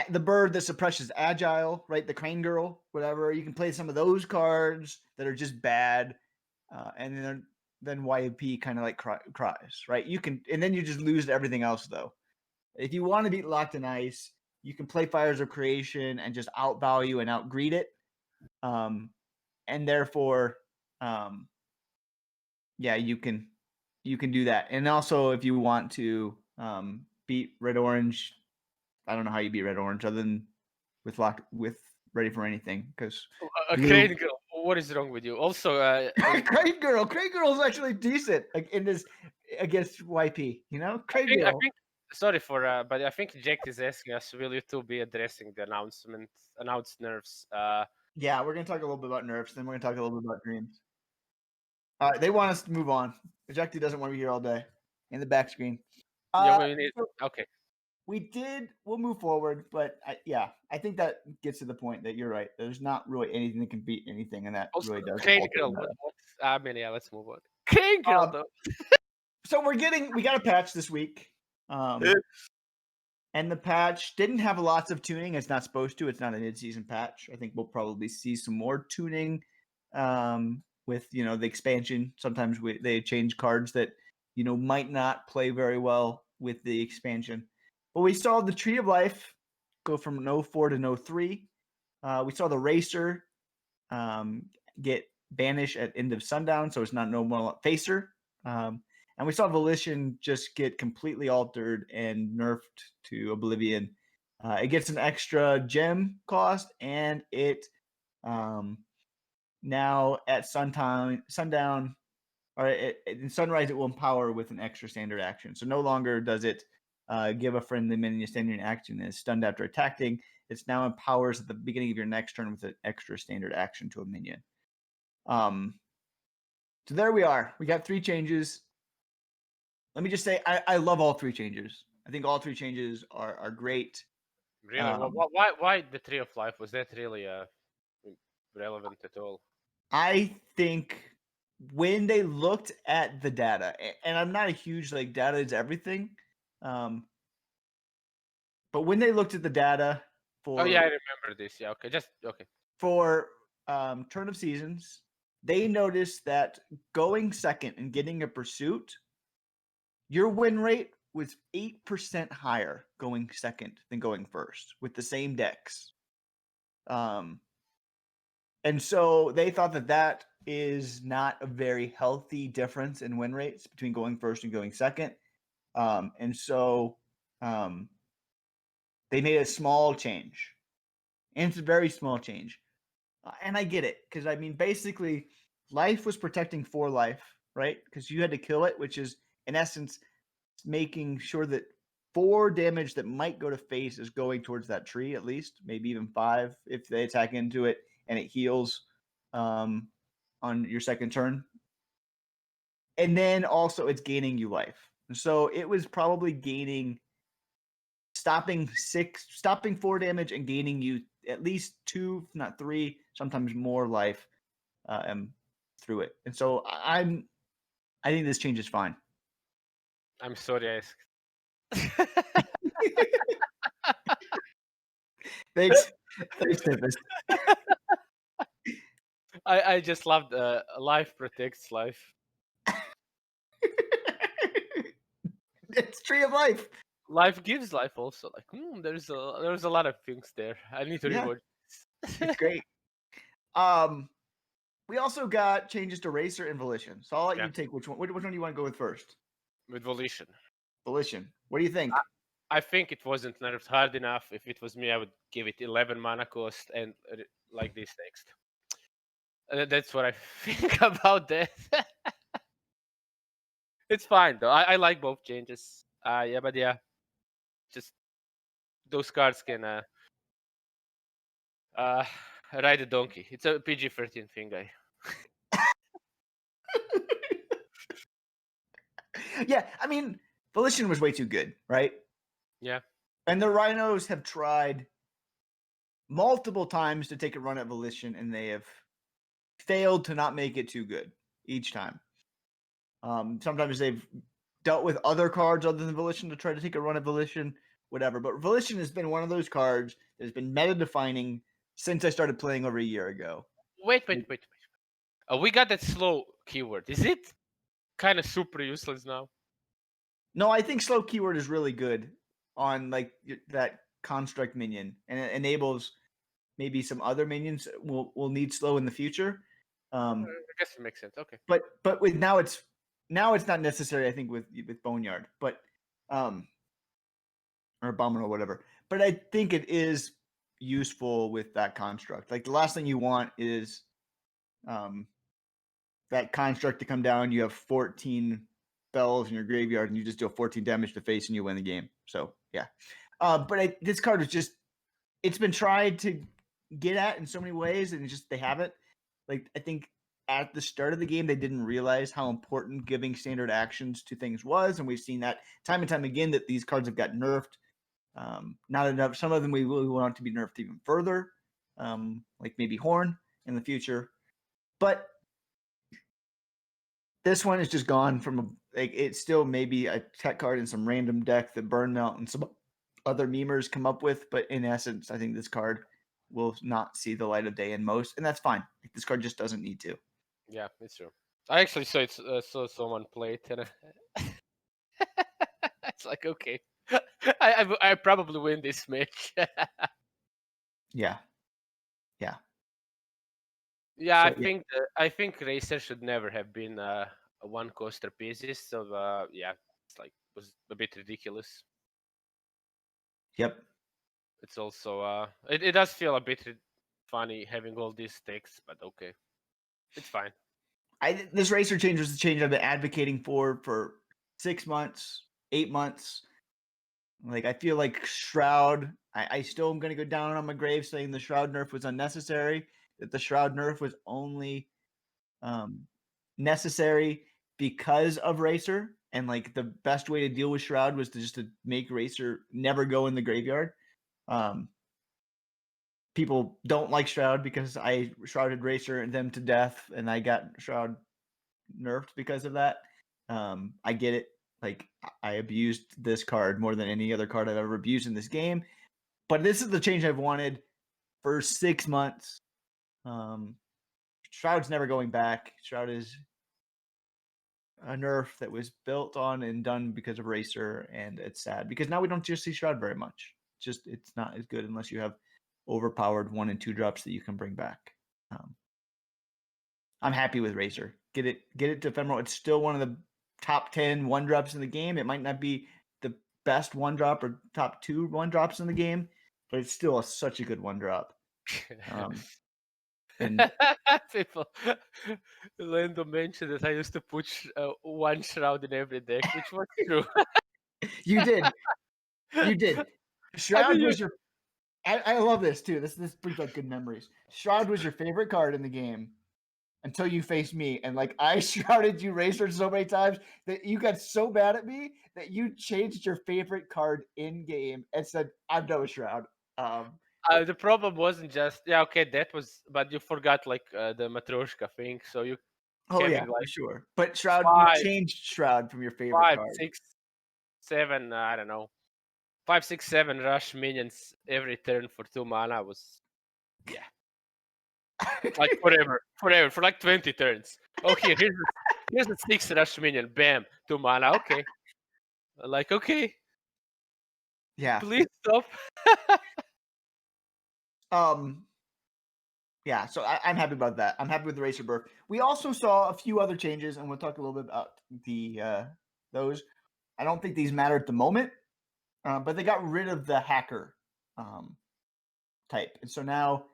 the bird that suppresses agile, right? The crane girl, whatever. You can play some of those cards that are just bad, and then YP kind of like cries, right? You can, and then you just lose everything else though. If you want to beat Locked in Ice, you can play Fires of Creation and just outvalue and outgreed it. And therefore, um, yeah, you can do that. And also, if you want to beat Red Orange, I don't know how you beat Red Orange other than with Ready for Anything, because A blue. crane girl. What is wrong with you? Also, Crane Girl is actually decent in this against YP. You know, Crane I Girl. think. Sorry for, but I think Jack is asking us, will you two be addressing the announced nerfs? Yeah, we're gonna talk a little bit about nerfs, then we're gonna talk a little bit about dreams. All right, they want us to move on. Ejecti doesn't want to be here all day in the back screen. Yeah, we need. So Okay. we'll move forward, but I think that gets to the point that you're right. There's not really anything that can beat anything, and that Also, really does crane alter the girl. meta. I mean, yeah. Let's move on. Crane girl, Um, though. so we got a patch this week. And the patch didn't have lots of tuning. It's not supposed to. It's not a mid-season patch. I think we'll probably see some more tuning with the expansion. Sometimes they change cards that might not play very well with the expansion. But we saw the Tree of Life go from no 4 to no 3. We saw the Racer get banished at end of sundown, so it's not no more Facer. And we saw Volition just get completely altered and nerfed to oblivion. It gets an extra gem cost, and it now at sundown, or in sunrise, it will empower with an extra standard action. So no longer does it give a friendly minion a standard action and is stunned after attacking. It's now empowers at the beginning of your next turn with an extra standard action to a minion. So there we are. We got 3 changes. Let me just say, I love all 3 changes. I think all 3 changes are great. Really? Why the Tree of Life? Was that really relevant at all? I think when they looked at the data, and I'm not a huge data is everything, but when they looked at the data Oh yeah, I for remember this. Yeah, okay, just okay. for turn of seasons, they noticed that going second and getting a pursuit, your win rate was 8% higher going second than going first with the same decks. And so they thought that is not a very healthy difference in win rates between going first and going second. And so they made a small change. And it's a very small change. And I get it, because I mean, basically, life was protecting 4 life, right? Because you had to kill it, which is in essence making sure that 4 damage that might go to face is going towards that tree, at least, maybe even 5 if they attack into it and it heals on your second turn. And then also it's gaining you life. So it was probably stopping 4 damage and gaining you at least 2, if not 3, sometimes more life through it. And so I think this change is fine. I'm sorry I asked. Thanks, Tempest. I just loved life protects life. It's Tree of Life. Life gives life also. Like there's a lot of things there. I need to Yeah, rewatch it's great. We also got changes to Racer and Volition. So I'll let Yeah, you take which one. Which one do you want to go with first? with Volition. Volition. What do you think? I think it wasn't nerfed hard enough. If it was me, I would give it 11 mana cost and like this next. That's what I think about that. It's fine though. I like both changes. Yeah, but yeah, just those cards can ride a donkey. It's a PG-13 thing, guy. Yeah, I mean, Volition was way too good, right? Yeah. And the Rhinos have tried multiple times to take a run at Volition, and they have failed to not make it too good each time. Sometimes they've dealt with other cards other than Volition to try to take a run at Volition, whatever. But Volition has been one of those cards that has been meta defining since I started playing over a year ago. Wait. We got that slow keyword. Is it kind of super useless now? No, I think slow keyword is really good on like that construct minion, and it enables maybe some other minions will need slow in the future. I guess it makes sense. Okay. But with now it's not necessary. I think with Boneyard, but or Abominable, whatever. But I think it is useful with that construct. Like the last thing you want is that construct to come down. You have 14 spells in your graveyard, and you just deal 14 damage to face, and you win the game. So yeah. But this card is just it's been tried to get at in so many ways, and just they haven't. Like I think at the start of the game they didn't realize how important giving standard actions to things was, and we've seen that time and time again that these cards have got nerfed. Not enough. Some of them we really want to be nerfed even further, like maybe Horn in the future. But this one is just gone from it's still maybe a tech card in some random deck that Burnmelt and some other memers come up with, but in essence, I think this card will not see the light of day in most, and that's fine. This card just doesn't need to. Yeah, it's true. I actually saw someone play it, and it's like okay, I probably win this match. Yeah. Yeah, So, I think Racer should never have been a one coaster pieces. So yeah, it's like was a bit ridiculous. Yep. It's also it does feel a bit funny having all these stakes, but okay, it's fine. This Racer change was the change I've been advocating for 6 months, 8 months. Like I feel like Shroud. I still am going to go down on my grave saying the Shroud nerf was unnecessary. That the Shroud nerf was only necessary because of Racer, and like the best way to deal with Shroud was to make Racer never go in the graveyard. People don't like Shroud because I shrouded Racer and them to death, and I got Shroud nerfed because of that. I get it. Like I abused this card more than any other card I've ever abused in this game, but this is the change I've wanted for 6 months. Shroud's never going back. Shroud is a nerf that was built on and done because of Racer, and it's sad because now we don't just see Shroud very much. It's not as good unless you have overpowered 1 and 2 drops that you can bring back. I'm happy with Racer. Get it to Ephemeral. It's still one of the top 10 1-drops in the game. It might not be the best 1-drop or top 2 1-drops in the game, but it's still such a good 1-drop. And People, Lando mentioned that I used to put one Shroud in every deck, which was true. you did. Shroud was your. I love this too. This brings back good memories. Shroud was your favorite card in the game, until you faced me. And like I shrouded you Racer so many times that you got so mad at me that you changed your favorite card in game and said, I'm done with Shroud. The problem wasn't just okay, that was, but you forgot like the Matryoshka thing, so you Oh yeah, having for like sure. But Shroud, you five, changed Shroud from your favorite five, card. 6, 7, I don't know, 5, 6, 7 rush minions every turn for 2 mana was like forever for like 20 turns. Oh, here's a 6 rush minion, bam, 2 mana. Okay, like okay, Yeah. please stop. Yeah, so I'm happy about that. I'm happy with the Racer Burf. We also saw a few other changes, and we'll talk a little bit about those. I don't think these matter at the moment, but they got rid of the hacker type, and so now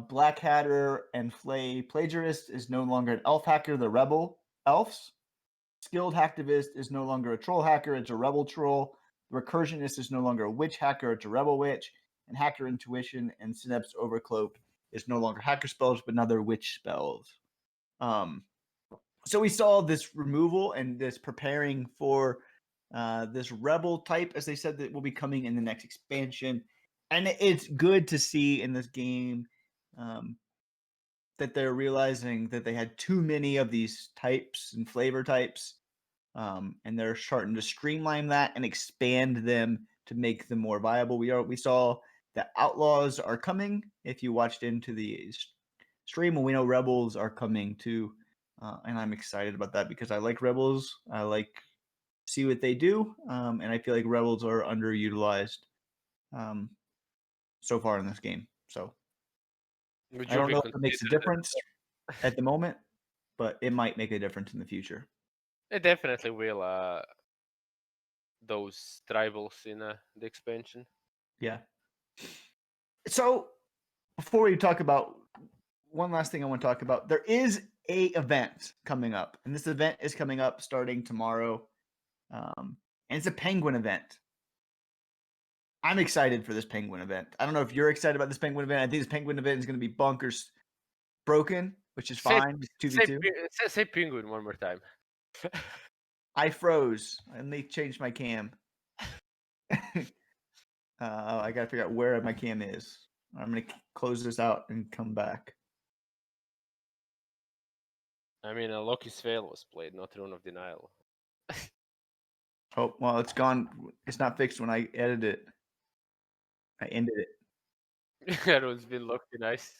Black Hatter and Flay Plagiarist is no longer an elf hacker. The rebel elves. Skilled Hacktivist is no longer a troll hacker; it's a rebel troll. The Recursionist is no longer a witch hacker; it's a rebel witch. And Hacker Intuition and Synapse Overcloak is no longer hacker spells, but now they're witch spells. So we saw this removal and this preparing for this rebel type, as they said, that will be coming in the next expansion. And it's good to see in this game that they're realizing that they had too many of these types and flavor types. And they're starting to streamline that and expand them to make them more viable. We saw that Outlaws are coming. If you watched into the stream, we know Rebels are coming too, and I'm excited about that because I like Rebels. I like see what they do, and I feel like Rebels are underutilized so far in this game. So Would I you don't be know if it makes a considered? difference at the moment, but it might make a difference in the future. It definitely will. Those tribals in the expansion. Yeah. So before we talk about one last thing I want to talk about, there is a event coming up, and this event is coming up starting tomorrow, and it's a penguin event. I'm excited for this penguin event. I don't know if you're excited about this penguin event. I think this penguin event is going to be bonkers broken, which is fine. 2v2. Say penguin one more time. I froze and they changed my cam. I got to figure out where my cam is. I'm going to close this out and come back. I mean, a Loki's Veil was played, not Rune of Denial. Oh, well, it's gone. It's not fixed when I edited it. I ended it. Everyone's been Loki nice.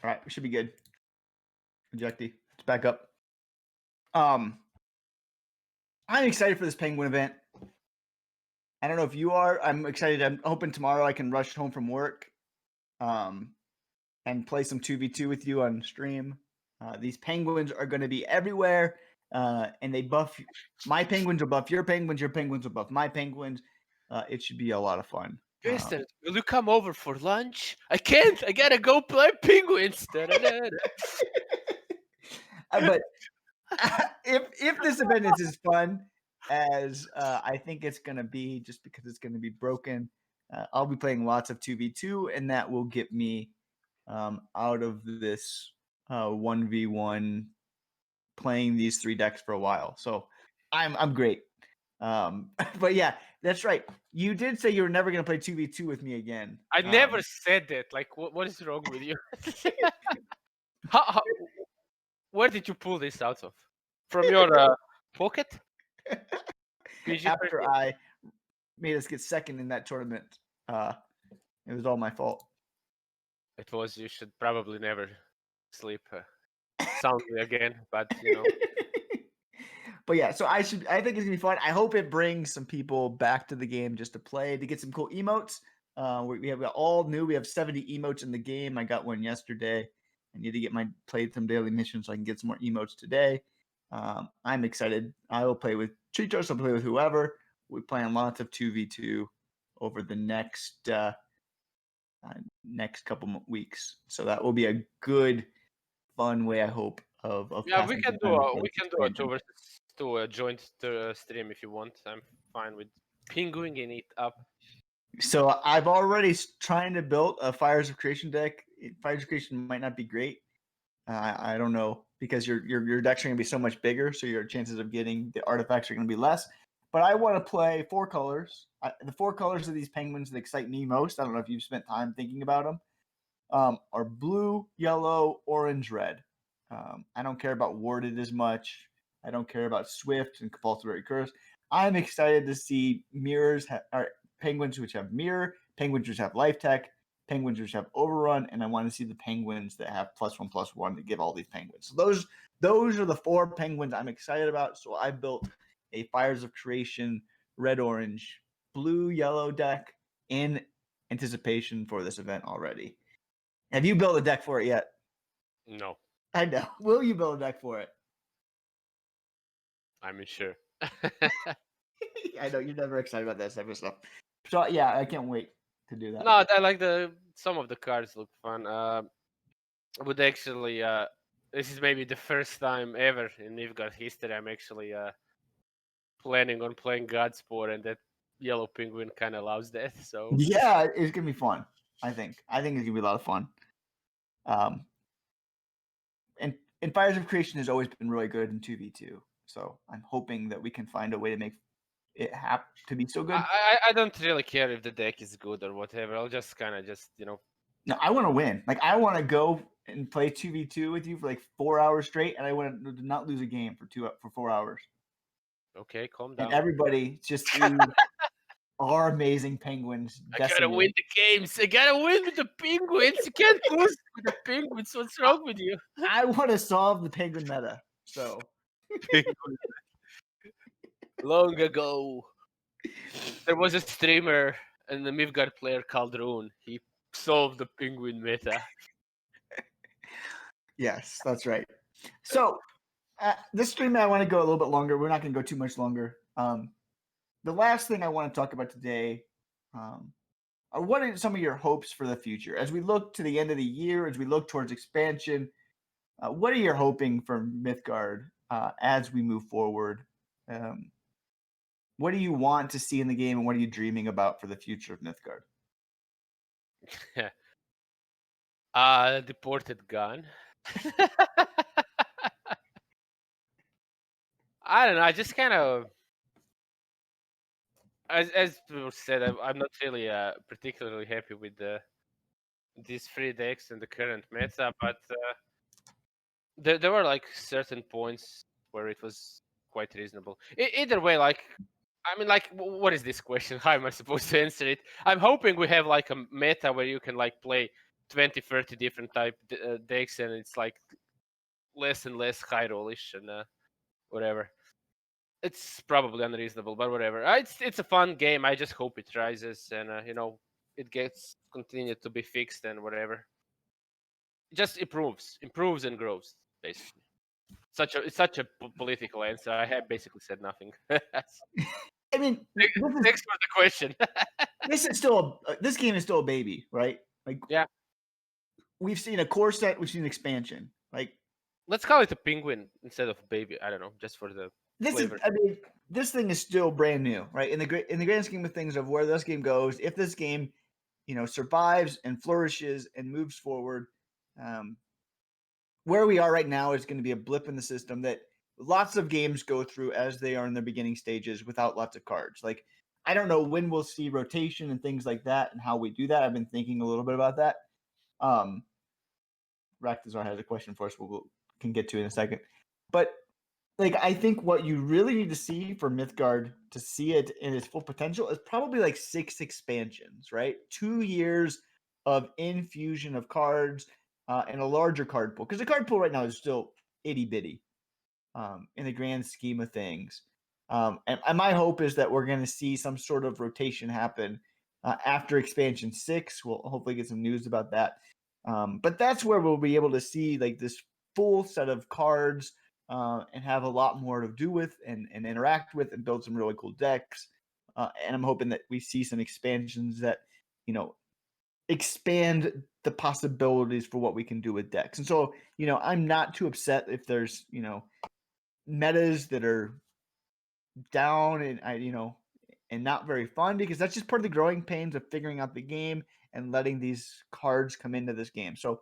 All right, we should be good. Ejecty, it's back up. I'm excited for this penguin event. I don't know if you are. I'm excited. I'm hoping tomorrow I can rush home from work, and play some 2v2 with you on stream. These penguins are going to be everywhere, and they buff. My penguins will buff your penguins. Your penguins will buff my penguins. It should be a lot of fun. Mister, will you come over for lunch? I can't. I gotta go play penguins. But if this event is as fun as I think it's going to be, just because it's going to be broken, I'll be playing lots of 2v2, and that will get me out of this 1v1 playing these 3 decks for a while. So I'm great. But yeah, that's right. You did say you were never going to play 2v2 with me again. I never said that. Like, what is wrong with you? Where did you pull this out of? From your pocket? After I made us get second in that tournament, it was all my fault. It was. You should probably never sleep soundly again. But you know. But yeah, so I think it's gonna be fun. I hope it brings some people back to the game just to play, to get some cool emotes. We have all new. We have 70 emotes in the game. I got one yesterday. I need to play some daily missions so I can get some more emotes today. I'm excited. I will play with Chichos. I'll play with whoever. We're playing lots of 2v2 over the next couple weeks. So that will be a good, fun way, I hope, of Yeah, we passing can the do time a with we this can do a expansion. to a joint stream if you want. I'm fine with penguining it up. So I've already trying to build a Fires of Creation deck. Fires of Creation might not be great. I don't know, because your decks are going to be so much bigger, so your chances of getting the artifacts are going to be less. But I want to play 4 colors. The 4 colors of these penguins that excite me most, I don't know if you've spent time thinking about them, are blue, yellow, orange, red. I don't care about warded as much. I don't care about swift and compulsory curse. I'm excited to see mirrors or penguins which have mirror, penguins which have life tech, penguins which have overrun, and I want to see the penguins that have +1/+1 to give all these penguins. So those are the 4 penguins I'm excited about. So I built a Fires of Creation red, orange, blue, yellow deck in anticipation for this event already. Have you built a deck for it yet? No, I know. Will you build a deck for it? I'm sure. I know you're never excited about that type of stuff. So yeah, I can't wait to do that. No, I like some of the cards look fun. Would actually this is maybe the first time ever in Nilfgaard history I'm actually planning on playing Godsport, and that yellow penguin kind of loves that. So Yeah, it's gonna be fun. I think it's gonna be a lot of fun. And Fires of Creation has always been really good in 2v2. So I'm hoping that we can find a way to make it to be so good. I don't really care if the deck is good or whatever. I'll just kind of No, I want to win. Like I want to go and play 2v2 with you for like 4 hours straight, and I want to not lose a game for 4 hours. Okay, calm And down. everybody just see our amazing penguins. I gotta win the games. I gotta win with the penguins. You can't lose with the penguins. What's wrong with you? I want to solve the penguin meta. So Long ago, there was a streamer and a Midgard player called Rune. He solved the penguin meta. yes, that's right. So this stream, I want to go a little bit longer. We're not going to go too much longer. The last thing I want to talk about today are what are some of your hopes for the future as we look to the end of the year, as we look towards expansion. What are you hoping for Mythgard as we move forward? What do you want to see in the game, and what are you dreaming about for the future of Mythgard? Deported gun. I don't know. I just kind of, as people said, I'm not really particularly happy with these 3 decks and the current meta, but there were like certain points where it was quite reasonable. Either way, like, I mean, like, what is this question? How am I supposed to answer it? I'm hoping we have like a meta where you can like play 20, 30 different type decks, and it's like less and less high rollish and whatever. It's probably unreasonable, but whatever. It's a fun game. I just hope it rises and it gets continued to be fixed and whatever. It just improves and grows basically. It's such a political answer. I have basically said nothing. I mean, Thanks for the question. this game is still a baby, right? Like, yeah, we've seen a core set, we've seen expansion. Like, let's call it a penguin instead of baby. I don't know, just for the flavor. This thing is still brand new, right? In the grand scheme of things of where this game goes, if this game, survives and flourishes and moves forward, where we are right now is going to be a blip in the system that lots of games go through as they are in their beginning stages without lots of cards. Like, I don't know when we'll see rotation and things like that and how we do that. I've been thinking a little bit about that. Rakthazar has a question for us we can get to in a second. But like, I think what you really need to see for Mythgard to see it in its full potential is probably like 6 expansions, right? 2 years of infusion of cards and a larger card pool. Because the card pool right now is still itty bitty in the grand scheme of things. And my hope is that we're going to see some sort of rotation happen after expansion 6. We'll hopefully get some news about that. But that's where we'll be able to see like this full set of cards and have a lot more to do with and interact with and build some really cool decks. And I'm hoping that we see some expansions that, expand the possibilities for what we can do with decks. And so, I'm not too upset if there's, metas that are down and and not very fun because that's just part of the growing pains of figuring out the game and letting these cards come into this game. So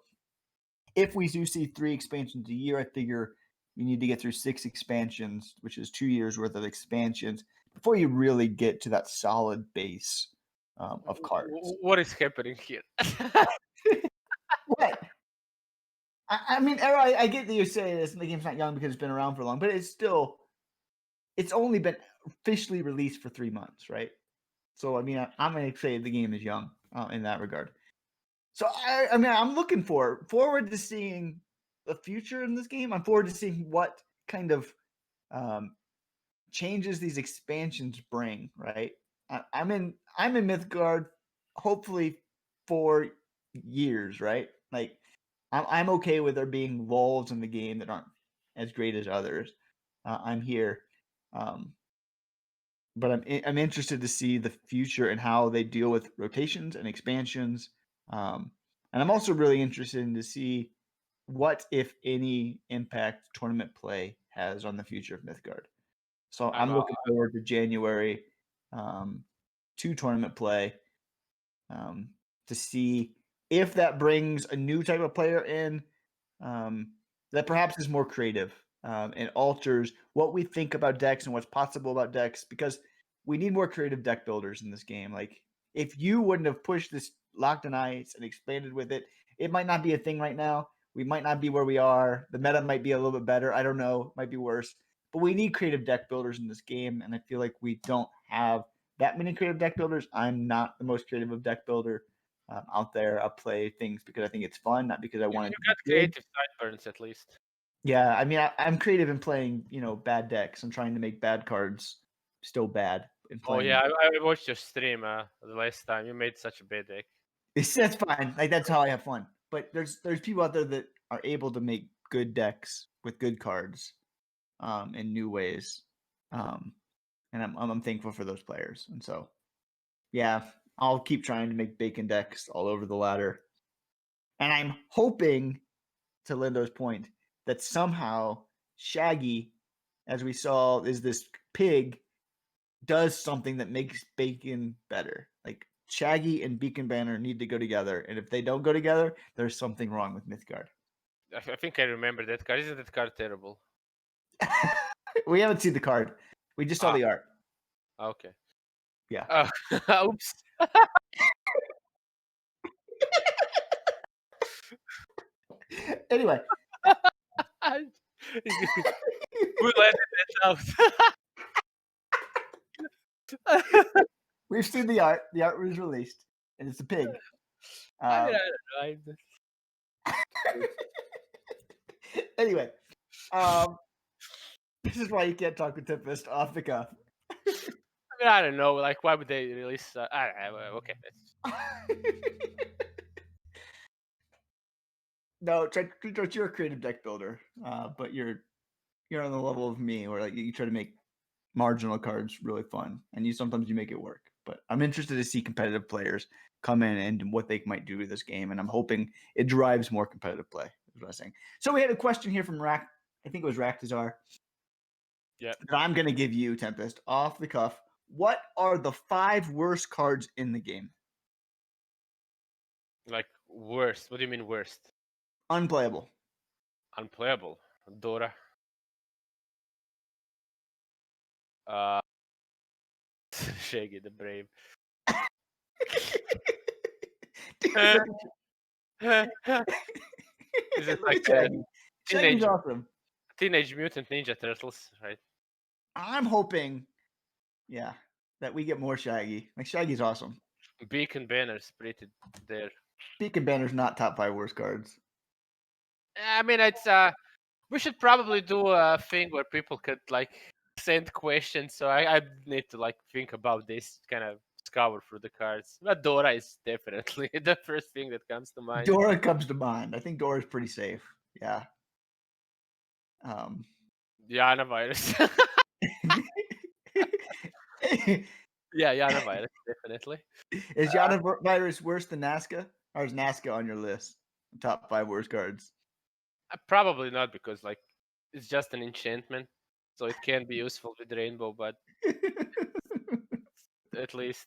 if we do see 3 expansions a year, I figure you need to get through 6 expansions, which is 2 years worth of expansions before you really get to that solid base of cards. What is happening here? What? I mean, I get that you say this, the game's not young because it's been around for long, but it's only been officially released for 3 months, right? So, I mean, I'm going to say the game is young in that regard. So, I mean, I'm looking forward to seeing the future in this game. I'm forward to seeing what kind of changes these expansions bring, right? I'm in Mythgard, hopefully for years, right? Like, I'm okay with there being lulls in the game that aren't as great as others. I'm here. But I'm interested to see the future and how they deal with rotations and expansions. And I'm also really interested in to see what, if any, impact tournament play has on the future of Mythgard. So I'm looking forward to January to tournament play to see if that brings a new type of player in that perhaps is more creative and alters what we think about decks and what's possible about decks, because we need more creative deck builders in this game. Like, if you wouldn't have pushed this Locked in Ice and expanded with it, it might not be a thing right now. We might not be where we are. The meta might be a little bit better. I don't know. Might be worse. But we need creative deck builders in this game, and I feel like we don't have that many creative deck builders. I'm not the most creative of deck builder out there. I'll play things because I think it's fun, not because I want You it to got be good. creative sideburns at least. Yeah, I mean, I'm creative in playing, bad decks. I'm trying to make bad cards still bad in Oh playing. yeah, I watched your stream the last time. You made such a bad deck. That's fine. Like, that's how I have fun. But there's people out there that are able to make good decks with good cards, in new ways, and I'm thankful for those players. And so, yeah, I'll keep trying to make bacon decks all over the ladder, and I'm hoping, to Lindo's point, that somehow Shaggy, as we saw, is this pig, does something that makes bacon better. Like, Shaggy and Beacon Banner need to go together, and if they don't go together, there's something wrong with Mythgard. I think I remember that card. Isn't that card terrible? We haven't seen the card. We just saw the art. Okay. Yeah. Oops. Anyway. Who let it out? We've seen the art. The art was released, and it's a pig. I don't know. Anyway, this is why you can't talk with Tempest off the cuff. I don't know. Like, why would they release? Okay. No, you're a creative deck builder, but you're on the level of me, where like you try to make marginal cards really fun, and sometimes you make it work. But I'm interested to see competitive players come in and what they might do to this game, and I'm hoping it drives more competitive play. Is what I was saying. So we had a question here from Rack. I think it was Raktazar. Yeah. That I'm going to give you, Tempest, off the cuff. What are the 5 worst cards in the game? Like, worst? What do you mean worst? Unplayable. Unplayable. Dora. Shaggy the Brave. Is it like Shaggy's awesome. Teenage Mutant Ninja Turtles, right? I'm hoping, yeah, that we get more Shaggy. Like, Shaggy's awesome. Beacon Banner's pretty there. Beacon Banner's not top 5 worst cards. I mean, it's we should probably do a thing where people could like send questions. So I need to like think about this, kind of scour through the cards. But Dora is definitely the first thing that comes to mind. Dora comes to mind. I think Dora's pretty safe. Yeah. Yana Virus. Yeah, Yana Virus, definitely. Is Yana Virus worse than Nazca? Or is Nazca on your list? Top 5 worst cards? Probably not, because like it's just an enchantment, so it can be useful with Rainbow, but at least.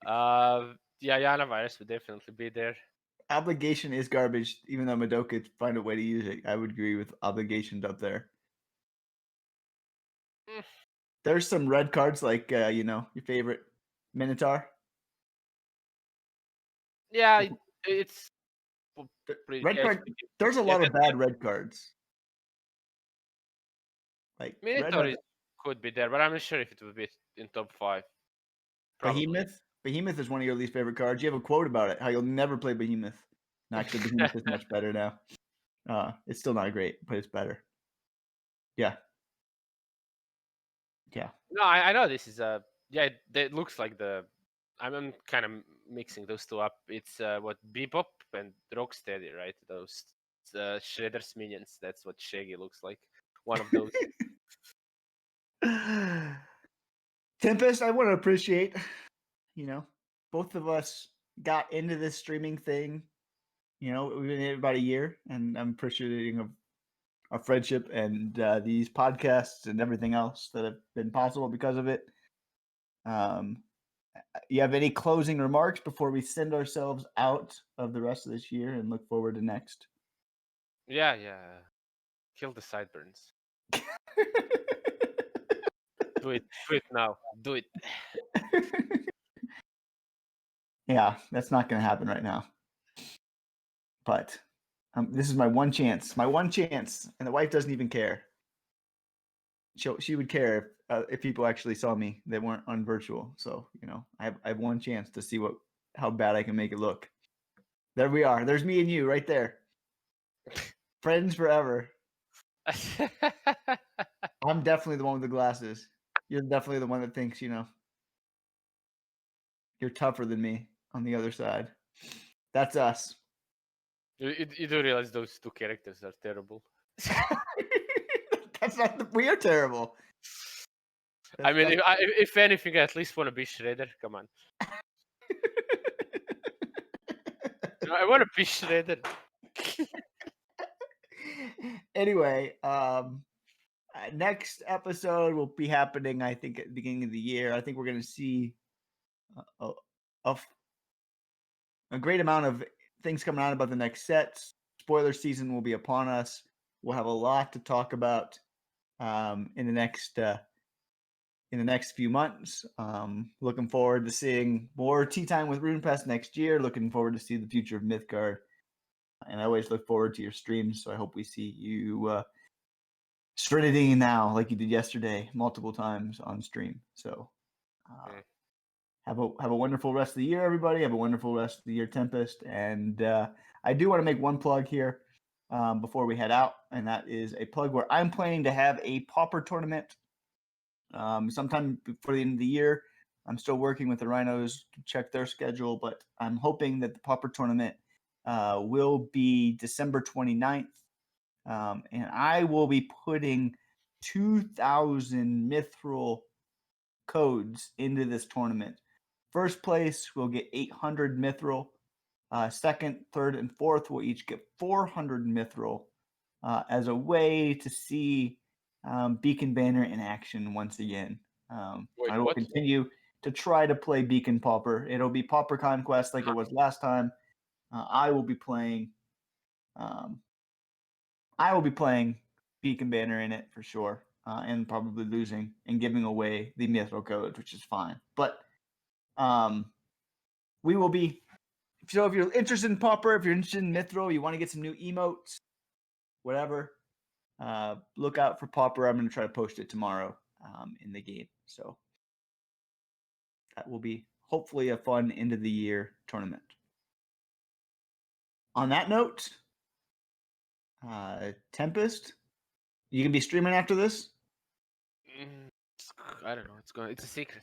Yeah, Yana virus would definitely be there. Obligation is garbage, even though Madoka could find a way to use it. I would agree with obligations up there. Mm. There's some red cards like your favorite Minotaur. Yeah, it's pretty. Red Yeah, card. There's a lot of bad red cards. Like Minotaur could be there, but I'm not sure if it would be in top 5. Probably. Behemoth is one of your least favorite cards. You have a quote about it, how you'll never play Behemoth. No, actually, Behemoth is much better now. It's still not great, but it's better. Yeah. No, I know this is it looks like I'm kind of mixing those two up. It's what Bebop and Rocksteady, right? Those Shredder's minions. That's what Shaggy looks like. One of those. Tempest, I want to appreciate, both of us got into this streaming thing. We've been in it about a year, and I'm appreciating of our friendship and these podcasts and everything else that have been possible because of it. You have any closing remarks before we send ourselves out of the rest of this year and look forward to next? Yeah. Kill the sideburns. Do it now. Do it. Yeah, that's not going to happen right now. But this is my one chance. And the wife doesn't even care. She would care if people actually saw me. They weren't on virtual. So I have one chance to see how bad I can make it look. There we are. There's me and you right there. Friends forever. I'm definitely the one with the glasses. You're definitely the one that thinks you're tougher than me on the other side. That's us. You do realize those two characters are terrible. That's not. We are terrible. I mean, if anything, I at least want to be Shredder. Come on. I want to be Shredder. Anyway, next episode will be happening, I think, at the beginning of the year. I think we're going to see a great amount of things coming out about the next sets. Spoiler season will be upon us. We'll have a lot to talk about in the next few months. Looking forward to seeing more Tea Time with Runepest next year. Looking forward to see the future of Mythgard. And I always look forward to your streams. So I hope we see you Serenity now, like you did yesterday, multiple times on stream. So have a wonderful rest of the year, everybody. Have a wonderful rest of the year, Tempest. And I do want to make one plug here before we head out, and that is a plug where I'm planning to have a Pauper tournament sometime before the end of the year. I'm still working with the Rhinos to check their schedule, but I'm hoping that the Pauper tournament will be December 29th. And I will be putting 2,000 Mithril codes into this tournament. First place will get 800 Mithril. Second, third, and fourth will each get 400 Mithril as a way to see Beacon Banner in action once again. I will continue to try to play Beacon Pauper. It'll be Pauper Conquest like it was last time. I will be playing Beacon Banner in it for sure, and probably losing and giving away the Mithril codes, which is fine. But we will be. So if you're interested in Pauper, if you're interested in Mithril, you want to get some new emotes, whatever, look out for Pauper. I'm going to try to post it tomorrow in the game. So that will be hopefully a fun end of the year tournament. On that note, Tempest, you can be streaming after this? I don't know. It's a secret.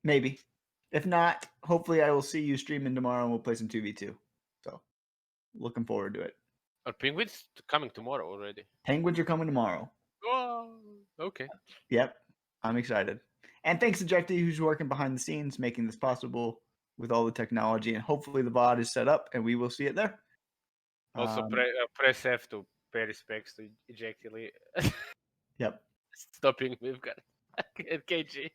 Maybe. If not, hopefully I will see you streaming tomorrow and we'll play some 2v2. So, looking forward to it. Are penguins coming tomorrow already? Penguins are coming tomorrow. Oh, okay. Yep. I'm excited. And thanks to Jeffy, who's working behind the scenes, making this possible with all the technology. And hopefully the VOD is set up and we will see it there. Also, press F to pay respects to Ejectily. Yep. Stopping Mythgard. KG.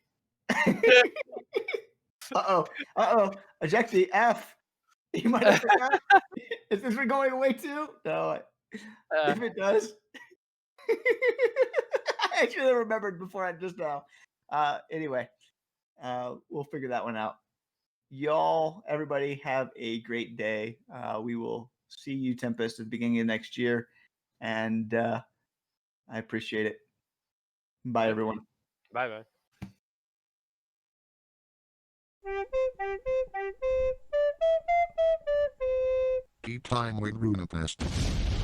Uh-oh. Eject the F. You might have forgot. Is this one going away too? No. If it does. I should have remembered before I just now. Anyway, we'll figure that one out. Y'all, everybody, have a great day. We will see you, Tempest, at the beginning of next year. And I appreciate it. Bye, everyone. Bye-bye. Keep time with Runepest.